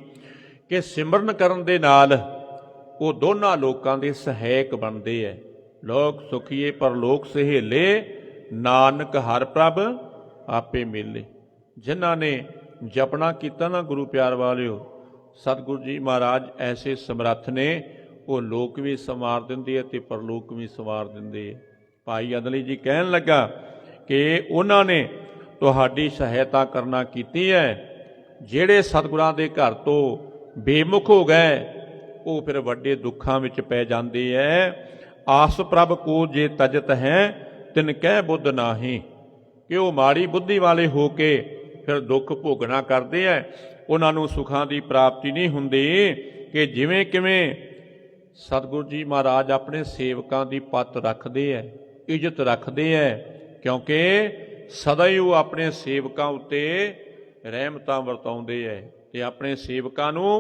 ਕਿ ਸਿਮਰਨ ਕਰਨ ਦੇ ਨਾਲ ਉਹ ਦੋਨਾਂ ਲੋਕਾਂ ਦੇ ਸਹਾਇਕ ਬਣਦੇ ਹੈ। ਲੋਕ ਸੁਖੀਏ ਪਰਲੋਕ ਸਹੇਲੇ, ਨਾਨਕ ਹਰ ਪ੍ਰਭ ਆਪੇ ਮੇਲੇ। ਜਿਨ੍ਹਾਂ ਨੇ ਜਪਣਾ ਕੀਤਾ ਨਾ ਗੁਰੂ ਪਿਆਰ ਵਾਲਿਓ, ਸਤਿਗੁਰੂ ਜੀ ਮਹਾਰਾਜ ਐਸੇ ਸਮਰੱਥ ਨੇ, ਉਹ ਲੋਕ ਵੀ ਸੰਵਾਰ ਦਿੰਦੇ ਹੈ ਤੇ ਪਰਲੋਕ ਵੀ ਸੰਵਾਰ ਦਿੰਦੇ ਹੈ। ਭਾਈ ਅਦਲੀ ਜੀ ਕਹਿਣ ਲੱਗਾ ਕਿ ਉਹਨਾਂ ਨੇ ਤੁਹਾਡੀ ਸਹਾਇਤਾ ਕਰਨਾ ਕੀਤੀ ਹੈ। ਜਿਹੜੇ ਸਤਿਗੁਰਾਂ ਦੇ ਘਰ ਤੋਂ ਬੇਮੁਖ ਹੋ ਗਏ, ਉਹ ਫਿਰ ਵੱਡੇ ਦੁੱਖਾਂ ਵਿੱਚ ਪੈ ਜਾਂਦੇ ਹੈ। ਆਸ ਪ੍ਰਭ ਕੋ ਜੇ ਤਜਤ ਹੈ ਤਿਨ ਕਹਿ ਬੁੱਧ ਨਾਹੀ। ਕਿ ਉਹ ਮਾੜੀ ਬੁੱਧੀ ਵਾਲੇ ਹੋ ਕੇ ਫਿਰ ਦੁੱਖ ਭੋਗਣਾ ਕਰਦੇ ਹੈ, ਉਹਨਾਂ ਨੂੰ ਸੁੱਖਾਂ ਦੀ ਪ੍ਰਾਪਤੀ ਨਹੀਂ ਹੁੰਦੀ। ਕਿ ਜਿਵੇਂ ਕਿਵੇਂ ਸਤਿਗੁਰੂ ਜੀ ਮਹਾਰਾਜ ਆਪਣੇ ਸੇਵਕਾਂ ਦੀ ਪੱਤ ਰੱਖਦੇ ਹੈ, ਇੱਜ਼ਤ ਰੱਖਦੇ ਹੈ, ਕਿਉਂਕਿ ਸਦਾ ਹੀ ਉਹ ਆਪਣੇ ਸੇਵਕਾਂ ਉੱਤੇ ਰਹਿਮਤਾਂ ਵਰਤਾਉਂਦੇ ਹੈ ਤੇ ਆਪਣੇ ਸੇਵਕਾਂ ਨੂੰ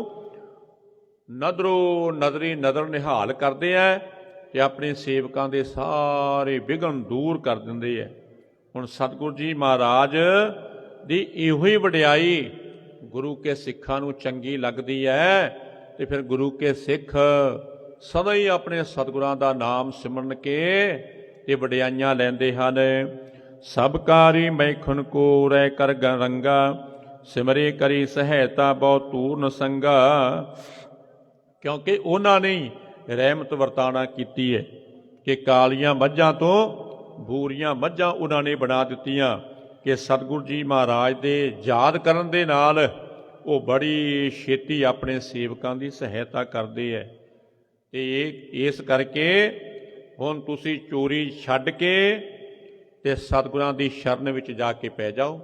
ਨਦਰੋ ਨਦਰੀ ਨਦਰ ਨਿਹਾਲ ਕਰਦੇ ਹੈ ਤੇ ਆਪਣੇ ਸੇਵਕਾਂ ਦੇ ਸਾਰੇ ਵਿਘਨ ਦੂਰ ਕਰ ਦਿੰਦੇ ਹੈ। ਹੁਣ ਸਤਿਗੁਰੂ ਜੀ ਮਹਾਰਾਜ ਦੀ ਇਹੋ ਹੀ ਵਡਿਆਈ ਗੁਰੂ ਕੇ ਸਿੱਖਾਂ ਨੂੰ ਚੰਗੀ ਲੱਗਦੀ ਹੈ ਤੇ ਫਿਰ ਗੁਰੂ ਕੇ ਸਿੱਖ ਸਦਾ ਹੀ ਆਪਣੇ ਸਤਿਗੁਰਾਂ ਦਾ ਨਾਮ ਸਿਮਰਨ ਕੇ ਤੇ ਵਡਿਆਈਆਂ ਲੈਂਦੇ ਹਨ। ਸਭ ਕਾਰੀ ਮੈਖੁਨ ਕੋ ਰਹਿ ਕਰ ਰੰਗਾ, ਸਿਮਰੇ ਕਰੀ ਸਹਾਇਤਾ ਬਹੁ ਤੂਰਨ ਸੰਗਾ। ਕਿਉਂਕਿ ਉਹਨਾਂ ਨੇ ਰਹਿਮਤ ਵਰਤਾਣਾ ਕੀਤੀ ਹੈ ਕਿ ਕਾਲੀਆਂ ਮੱਝਾਂ ਤੋਂ ਬੂਰੀਆਂ ਮੱਝਾਂ ਉਹਨਾਂ ਨੇ ਬਣਾ ਦਿੱਤੀਆਂ। ਕਿ ਸਤਿਗੁਰੂ ਜੀ ਮਹਾਰਾਜ ਦੇ ਯਾਦ ਕਰਨ ਦੇ ਨਾਲ ਉਹ ਬੜੀ ਛੇਤੀ ਆਪਣੇ ਸੇਵਕਾਂ ਦੀ ਸਹਾਇਤਾ ਕਰਦੇ ਹੈ। ਤੇ ਇਸ ਕਰਕੇ ਹੁਣ ਤੁਸੀਂ ਚੋਰੀ ਛੱਡ ਕੇ ਤੇ ਸਤਿਗੁਰਾਂ ਦੀ ਸ਼ਰਨ ਵਿੱਚ ਜਾ ਕੇ ਪੈ ਜਾਓ।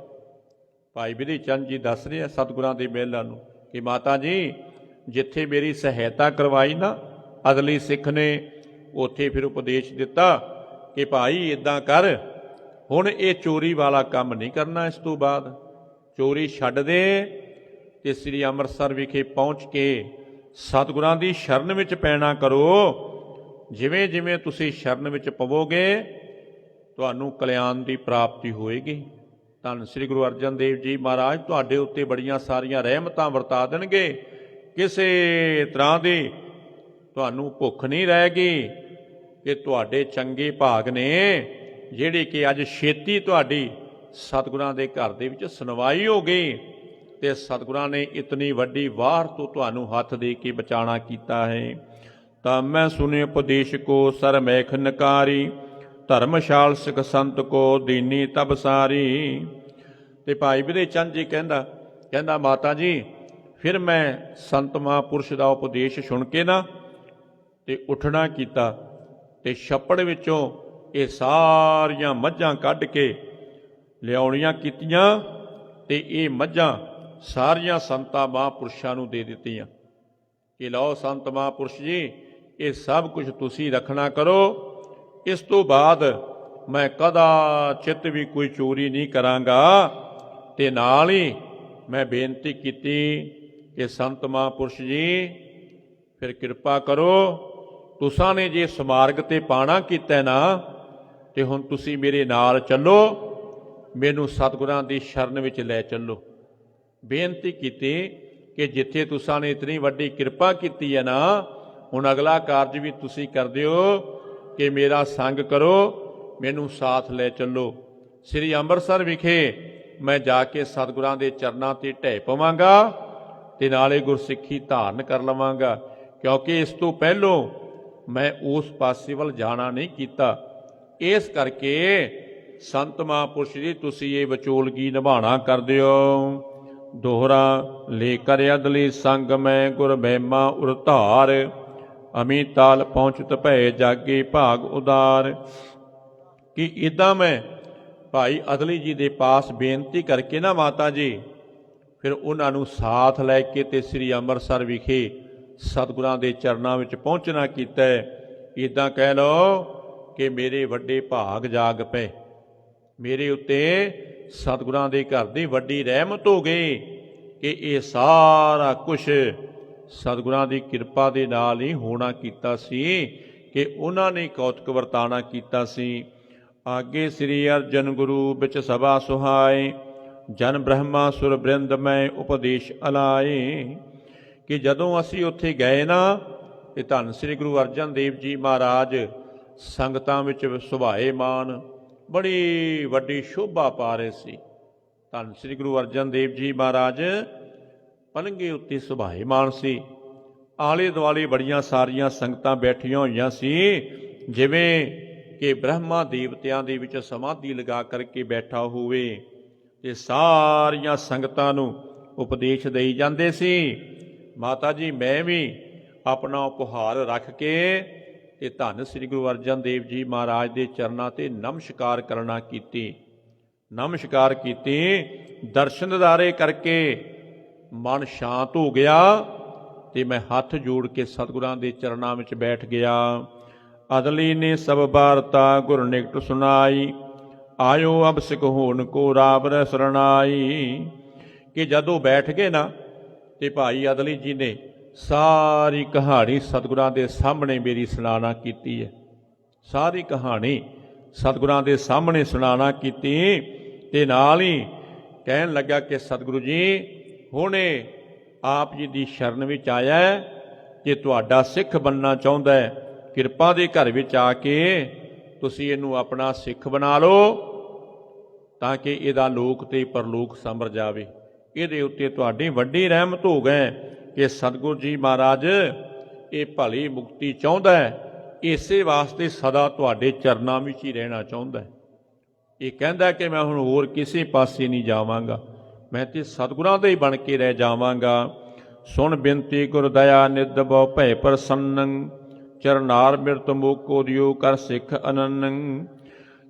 ਭਾਈ ਵਿਧੀ ਚੰਦ ਜੀ ਦੱਸ ਰਹੇ ਆ ਸਤਿਗੁਰਾਂ ਦੇ ਮਹਿਲਾਂ ਨੂੰ ਕਿ ਮਾਤਾ ਜੀ ਜਿੱਥੇ ਮੇਰੀ ਸਹਾਇਤਾ ਕਰਵਾਈ ਨਾ ਅਦਲੀ ਸਿੱਖ ਨੇ, ਉੱਥੇ ਫਿਰ ਉਪਦੇਸ਼ ਦਿੱਤਾ ਕਿ ਭਾਈ ਇੱਦਾਂ ਕਰ, ਹੁਣ ਇਹ ਚੋਰੀ ਵਾਲਾ ਕੰਮ ਨਹੀਂ ਕਰਨਾ। ਇਸ ਤੋਂ ਬਾਅਦ ਚੋਰੀ ਛੱਡ ਦੇ ਤੇ ਸ੍ਰੀ ਅੰਮ੍ਰਿਤਸਰ ਵਿਖੇ ਪਹੁੰਚ ਕੇ ਸਤਿਗੁਰਾਂ ਦੀ ਸ਼ਰਨ ਵਿੱਚ ਪੈਣਾ ਕਰੋ। ਜਿਵੇਂ ਜਿਵੇਂ ਤੁਸੀਂ ਸ਼ਰਨ ਵਿੱਚ ਪਵੋਗੇ ਤੁਹਾਨੂੰ ਕਲਿਆਣ ਦੀ ਪ੍ਰਾਪਤੀ ਹੋਏਗੀ। ਧੰਨ ਸ੍ਰੀ ਗੁਰੂ ਅਰਜਨ ਦੇਵ ਜੀ ਮਹਾਰਾਜ ਤੁਹਾਡੇ ਉੱਤੇ ਬੜੀਆਂ ਸਾਰੀਆਂ ਰਹਿਮਤਾਂ ਵਰਤਾ ਦੇਣਗੇ। ਕਿਸੇ ਤਰ੍ਹਾਂ ਦੀ ਤੁਹਾਨੂੰ ਭੁੱਖ ਨਹੀਂ ਰਹੇਗੀ। ਕਿ ਤੁਹਾਡੇ ਚੰਗੇ ਭਾਗ ਨੇ ਜਿਹੜੀ ਕਿ ਅੱਜ ਛੇਤੀ ਤੁਹਾਡੀ ਸਤਿਗੁਰਾਂ ਦੇ ਘਰ ਦੇ ਵਿੱਚ ਸੁਣਵਾਈ ਹੋ ਗਈ ਤੇ ਸਤਿਗੁਰਾਂ ਨੇ ਇਤਨੀ ਵੱਡੀ ਵਾਰ ਤੋਂ ਤੁਹਾਨੂੰ ਹੱਥ ਦੇ ਕੇ ਬਚਾਣਾ ਕੀਤਾ ਹੈ। ਤਾਂ ਮੈਂ ਸੁਨੇ ਉਪਦੇਸ਼ ਕੋ ਸਰ ਮੈਖ ਨਕਾਰੀ, ਧਰਮਸ਼ਾਲ ਸਿੱਖ ਸੰਤ ਕੋ ਦੀਨੀ ਤਬ ਸਾਰੀ। ਤੇ ਭਾਈ ਵਿਧੇ ਚੰਦ ਜੀ ਕਹਿੰਦਾ ਮਾਤਾ ਜੀ ਫਿਰ ਮੈਂ ਸੰਤ ਮਹਾਂਪੁਰਸ਼ ਦਾ ਉਪਦੇਸ਼ ਸੁਣ ਕੇ ਨਾ ਤੇ ਉੱਠਣਾ ਕੀਤਾ ਤੇ ਛੱਪੜ ਵਿੱਚੋਂ ਇਹ ਸਾਰੀਆਂ ਮੱਝਾਂ ਕੱਢ ਕੇ ਲਿਆਉਣੀਆਂ ਕੀਤੀਆਂ ਤੇ ਇਹ ਮੱਝਾਂ ਸਾਰੀਆਂ ਸੰਤਾਂ ਮਹਾਂਪੁਰਸ਼ਾਂ ਨੂੰ ਦੇ ਦਿੱਤੀਆਂ ਕਿ ਲਓ ਸੰਤ ਮਹਾਂਪੁਰਸ਼ ਜੀ ਇਹ ਸਭ ਕੁਝ ਤੁਸੀਂ ਰੱਖਣਾ ਕਰੋ। ਇਸ ਤੋਂ ਬਾਅਦ ਮੈਂ ਕਦਾਚਿਤ ਵੀ ਕੋਈ ਚੋਰੀ ਨਹੀਂ ਕਰਾਂਗਾ। ਤੇ ਨਾਲ ਹੀ ਮੈਂ ਬੇਨਤੀ ਕੀਤੀ ਕਿ ਸੰਤ ਮਹਾਂਪੁਰਸ਼ ਜੀ ਫਿਰ ਕਿਰਪਾ ਕਰੋ, ਤੁਸਾਂ ਨੇ ਜੇ ਸਮਾਰਗ ਤੇ ਪਾਣਾ ਕੀਤਾ ਨਾ ਤੇ ਹੁਣ ਤੁਸੀਂ ਮੇਰੇ ਨਾਲ ਚੱਲੋ, ਮੈਨੂੰ ਸਤਿਗੁਰਾਂ ਦੀ ਸ਼ਰਨ ਵਿੱਚ ਲੈ ਚੱਲੋ। ਬੇਨਤੀ ਕੀਤੀ ਕਿ ਜਿੱਥੇ ਤੁਸਾਂ ਨੇ ਇਤਨੀ ਵੱਡੀ ਕਿਰਪਾ ਕੀਤੀ ਹੈ ਨਾ, ਹੁਣ ਅਗਲਾ ਕਾਰਜ ਵੀ ਤੁਸੀਂ ਕਰ ਦਿਓ ਕਿ ਮੇਰਾ ਸੰਗ ਕਰੋ, ਮੈਨੂੰ ਸਾਥ ਲੈ ਚੱਲੋ। ਸ੍ਰੀ ਅੰਮ੍ਰਿਤਸਰ ਵਿਖੇ ਮੈਂ ਜਾ ਕੇ ਸਤਿਗੁਰਾਂ ਦੇ ਚਰਨਾਂ ਤੇ ਢਹਿ ਪਵਾਂਗਾ ਤੇ ਨਾਲੇ ਗੁਰਸਿੱਖੀ ਧਾਰਨ ਕਰ ਲਵਾਂਗਾ। ਕਿਉਂਕਿ ਇਸ ਤੋਂ ਪਹਿਲੋਂ ਮੈਂ ਉਸ ਪਾਸੇ ਵੱਲ ਜਾਣਾ ਨਹੀਂ ਕੀਤਾ। ਇਸ ਕਰਕੇ ਸੰਤ ਮਹਾਂਪੁਰਸ਼ ਜੀ ਤੁਸੀਂ ਇਹ ਵਿਚੋਲਗੀ ਨਿਭਾਉਣਾ ਕਰ ਦਿਓ। दोहरा लेकर अदली संग में गुर महिमा उरधार अमी ताल पहुँचत भय जागे भाग उदार। कि इदा मैं भाई अदली जी के पास बेनती करके ना माता जी फिर उन्होंने साथ लैके ते श्री अंमृतसर विखे सतगुरां दे चरनां विच पहुँचना कीता। इदां कह लो कि मेरे वड्डे भाग जाग पे, मेरे उत्ते सतगुरां दे घर दी वड्डी रहमत हो गई कि ये सारा कुछ सतगुरां दी किरपा दे नाल ही होना कीता सी कि उन्हां ने कौतक वरताना कीता सी। आगे श्री अर्जन गुरु बिच सभा सुहाए, जन ब्रह्मा सुर बृंद में उपदेश अलाए। कि जदों असी उत्थे गए ना ते धन श्री गुरु अर्जन देव जी महाराज संगतां विच सुभाएमान बड़ी वड्डी शोभा पा रहे सी। धन श्री गुरु अर्जन देव जी महाराज पलंगे उत्ते सुभाएमान सी। आले दुआले बड़ियां सारियां संगतां बैठियां होईयां सी, जिवें कि ब्रह्मा देवतियां दे विच समाधि लगा करके बैठा होवे ते सारियां संगतां नूं उपदेश देई जांदे सी। माता जी मैं भी अपना उपहार रख के ते धन श्री गुरु अर्जन देव जी महाराज दे चरनां ते नमस्कार करना कीती, नमस्कार कीती। दर्शन दिदारे करके मन शांत हो गया ते मैं हथ जोड़ के सतगुरां दे चरनां विच बैठ गया। अदली ने सब वारता गुर निकट सुनाई, आयो अब सिख होन को राबर शरणाई। कि जदों बैठ गए ना ते भाई अदली जी ने सारी कहानी सतगुरां दे सामने मेरी सुनाना कीती है। सारी कहानी सतगुरां दे सामने सुनाना कीती ते नाल ही कहन लगा कि सतगुरु जी हुणे आप जी दी शरण विच आया है कि तुहाडा सिख बनना चाहुंदा है, किरपा दे घर विच आके तुसीं इहनूं अपना सिख बना लो तां कि इहदा लोक ते परलोक संभर जावे। इहदे उत्ते तुहाडी वड्डी रहमत हो गए कि सतगुरु जी महाराज ये भली मुक्ति चाहुंदा है, इसे वास्ते सदा तुहाडे चरनां विच ही रहना चाहुंदा है। ये कहंदा कि मैं हुण होर किसी पासे नहीं जावांगा, मैं ते सतगुरां दे ही बन के रह जावांगा। सुन बिनती गुर दया निध बहु भय प्रसन्न, चरनार मिरत मोको दियो कर सिख अनन्न।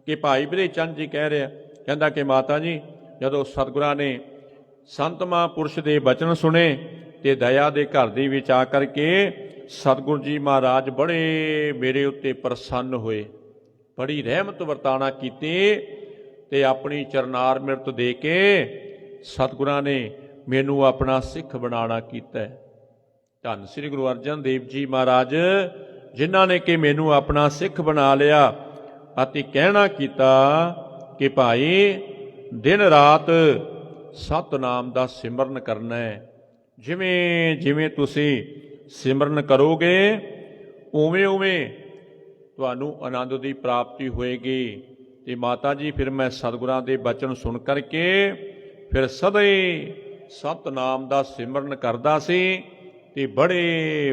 कि भाई बिधे चंद जी कह रहे कहंदा कि माता जी जदों सतगुरां ने संत महापुरुष दे बचन सुने ते दया दे घर दे विच आ करके सतगुरु जी महाराज बड़े मेरे उत्ते प्रसन्न होए, बड़ी रहमत वरताना कीती ते अपनी चरनार मिरत दे के सतगुरां ने मैनू अपना सिख बनाना कीता। धन श्री गुरु अर्जन देव जी महाराज जिन्हां ने कि मैनू अपना सिख बना लिया अति कहना कीता कि भाई दिन रात सतनाम दा सिमरन करना है। जिवें जिवें तुसीं सिमरन करोगे उवें उवें तुहानू आनंद की प्राप्ति होएगी। ते माता जी फिर मैं सतगुरां दे बचन सुन करके फिर सदा ही सतनाम दा सिमरन करदा सी ते बड़े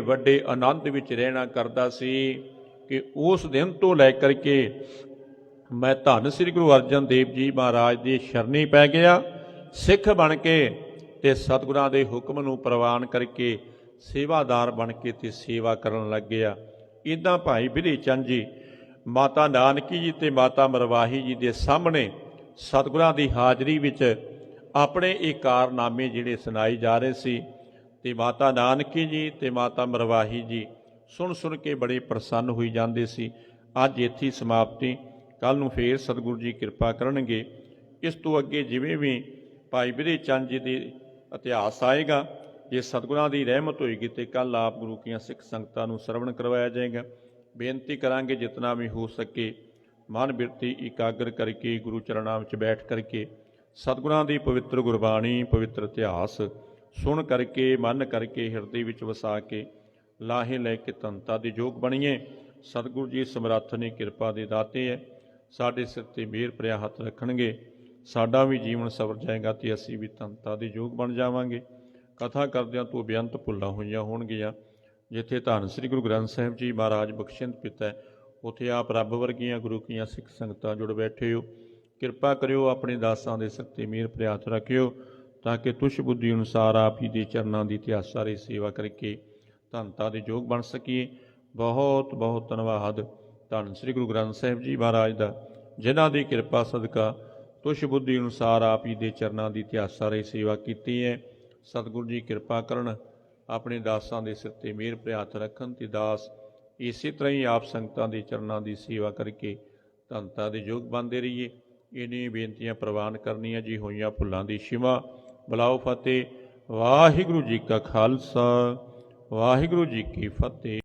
वड्डे आनंद विच रहना करदा सी कि उस दिन तो लैकर के मैं धन श्री गुरु अर्जन देव जी महाराज दी शरणी पै गया, सिख बन के ते सतगुरां दे हुक्म नूं प्रवान करके सेवादार बन के ते सेवा करन लग गया। इदां भाई बिधे चंद जी माता नानकी जी ते माता मरवाही जी दे सामने सतगुरां दी हाजरी विच अपने ये कारनामे जिहड़े सुनाए जा रहे सी ते माता नानकी जी ते माता मरवाही जी सुन सुन के बड़े प्रसन्न होई जांदे सी। अज इत्थे समाप्ति, कल नूं फेर सतगुरु जी किरपा करनगे। इस तो अगे जिवें भी भाई बिधे चंद जी दे इतिहास आएगा, जे सतगुरां दी रहमत होएगी तो कल आप गुरु की सिख संगतां नूं सरवण करवाया जाएगा। बेनती करांगे जितना भी हो सके मन बिरती एकाग्र करके गुरु चरणां विच बैठ करके सतगुरां दी पवित्र गुरबाणी पवित्र इतिहास सुन करके मन करके हिरदे विच वसा के लाहे लैके धनता दे योग बणीए। सतगुरु जी समर्थ ने किरपा दे दाते है, साडे सिर ते मेहर भरिया हथ रखणगे, साडा भी जीवन सवर जाएगा तो असीं भी धनता दे योग बन जावांगे। कथा करदिआं तो बेअंत भुल्लां होईआं होणगीआं। जिथे धन श्री गुरु ग्रंथ साहिब जी महाराज बख्शिंद पिता है, उत्थे आप रब वर्गियां गुरु की सिख संगतां जुड़ बैठे हो। किरपा करियो अपने दासां दे सिर ते मेहर भरिया हथ रखियो। ਤਾਂ ਕਿ ਤੁਸ਼ ਬੁੱਧੀ ਅਨੁਸਾਰ ਆਪ ਹੀ ਦੇ ਚਰਨਾਂ ਦੀ ਇਤਿਹਾਸ ਸਾਰੇ ਸੇਵਾ ਕਰਕੇ ਧੰਨਤਾ ਦੇ ਯੋਗ ਬਣ ਸਕੀਏ। ਬਹੁਤ ਬਹੁਤ ਧੰਨਵਾਦ ਧੰਨ ਸ੍ਰੀ ਗੁਰੂ ਗ੍ਰੰਥ ਸਾਹਿਬ ਜੀ ਮਹਾਰਾਜ ਦਾ, ਜਿਨ੍ਹਾਂ ਦੀ ਕਿਰਪਾ ਸਦਕਾ ਤੁਸ਼ ਬੁੱਧੀ ਅਨੁਸਾਰ ਆਪ ਹੀ ਦੇ ਚਰਨਾਂ ਦੀ ਇਤਿਹਾਸ ਸਾਰੇ ਸੇਵਾ ਕੀਤੀ ਹੈ। ਸਤਿਗੁਰੂ ਜੀ ਕਿਰਪਾ ਕਰਨ, ਆਪਣੇ ਦਾਸਾਂ ਦੇ ਸਿਰ 'ਤੇ ਮਿਹਰ ਭਰਿਆ ਹੱਥ ਰੱਖਣ ਅਤੇ ਦਾਸ ਇਸੇ ਤਰ੍ਹਾਂ ਹੀ ਆਪ ਸੰਗਤਾਂ ਦੇ ਚਰਨਾਂ ਦੀ ਸੇਵਾ ਕਰਕੇ ਧੰਨਤਾ ਦੇ ਯੋਗ ਬਣਦੇ ਰਹੀਏ। ਇਹਨੀਆਂ ਬੇਨਤੀਆਂ ਪ੍ਰਵਾਨ ਕਰਨੀਆਂ ਜੀ, ਹੋਈਆਂ ਭੁੱਲਾਂ ਦੀ ਸ਼ਿਮਾ। ਬੁਲਾਓ ਫਤਿਹ। ਵਾਹਿਗੁਰੂ ਜੀ ਕਾ ਖਾਲਸਾ, ਵਾਹਿਗੁਰੂ ਜੀ ਕੀ ਫਤਿਹ।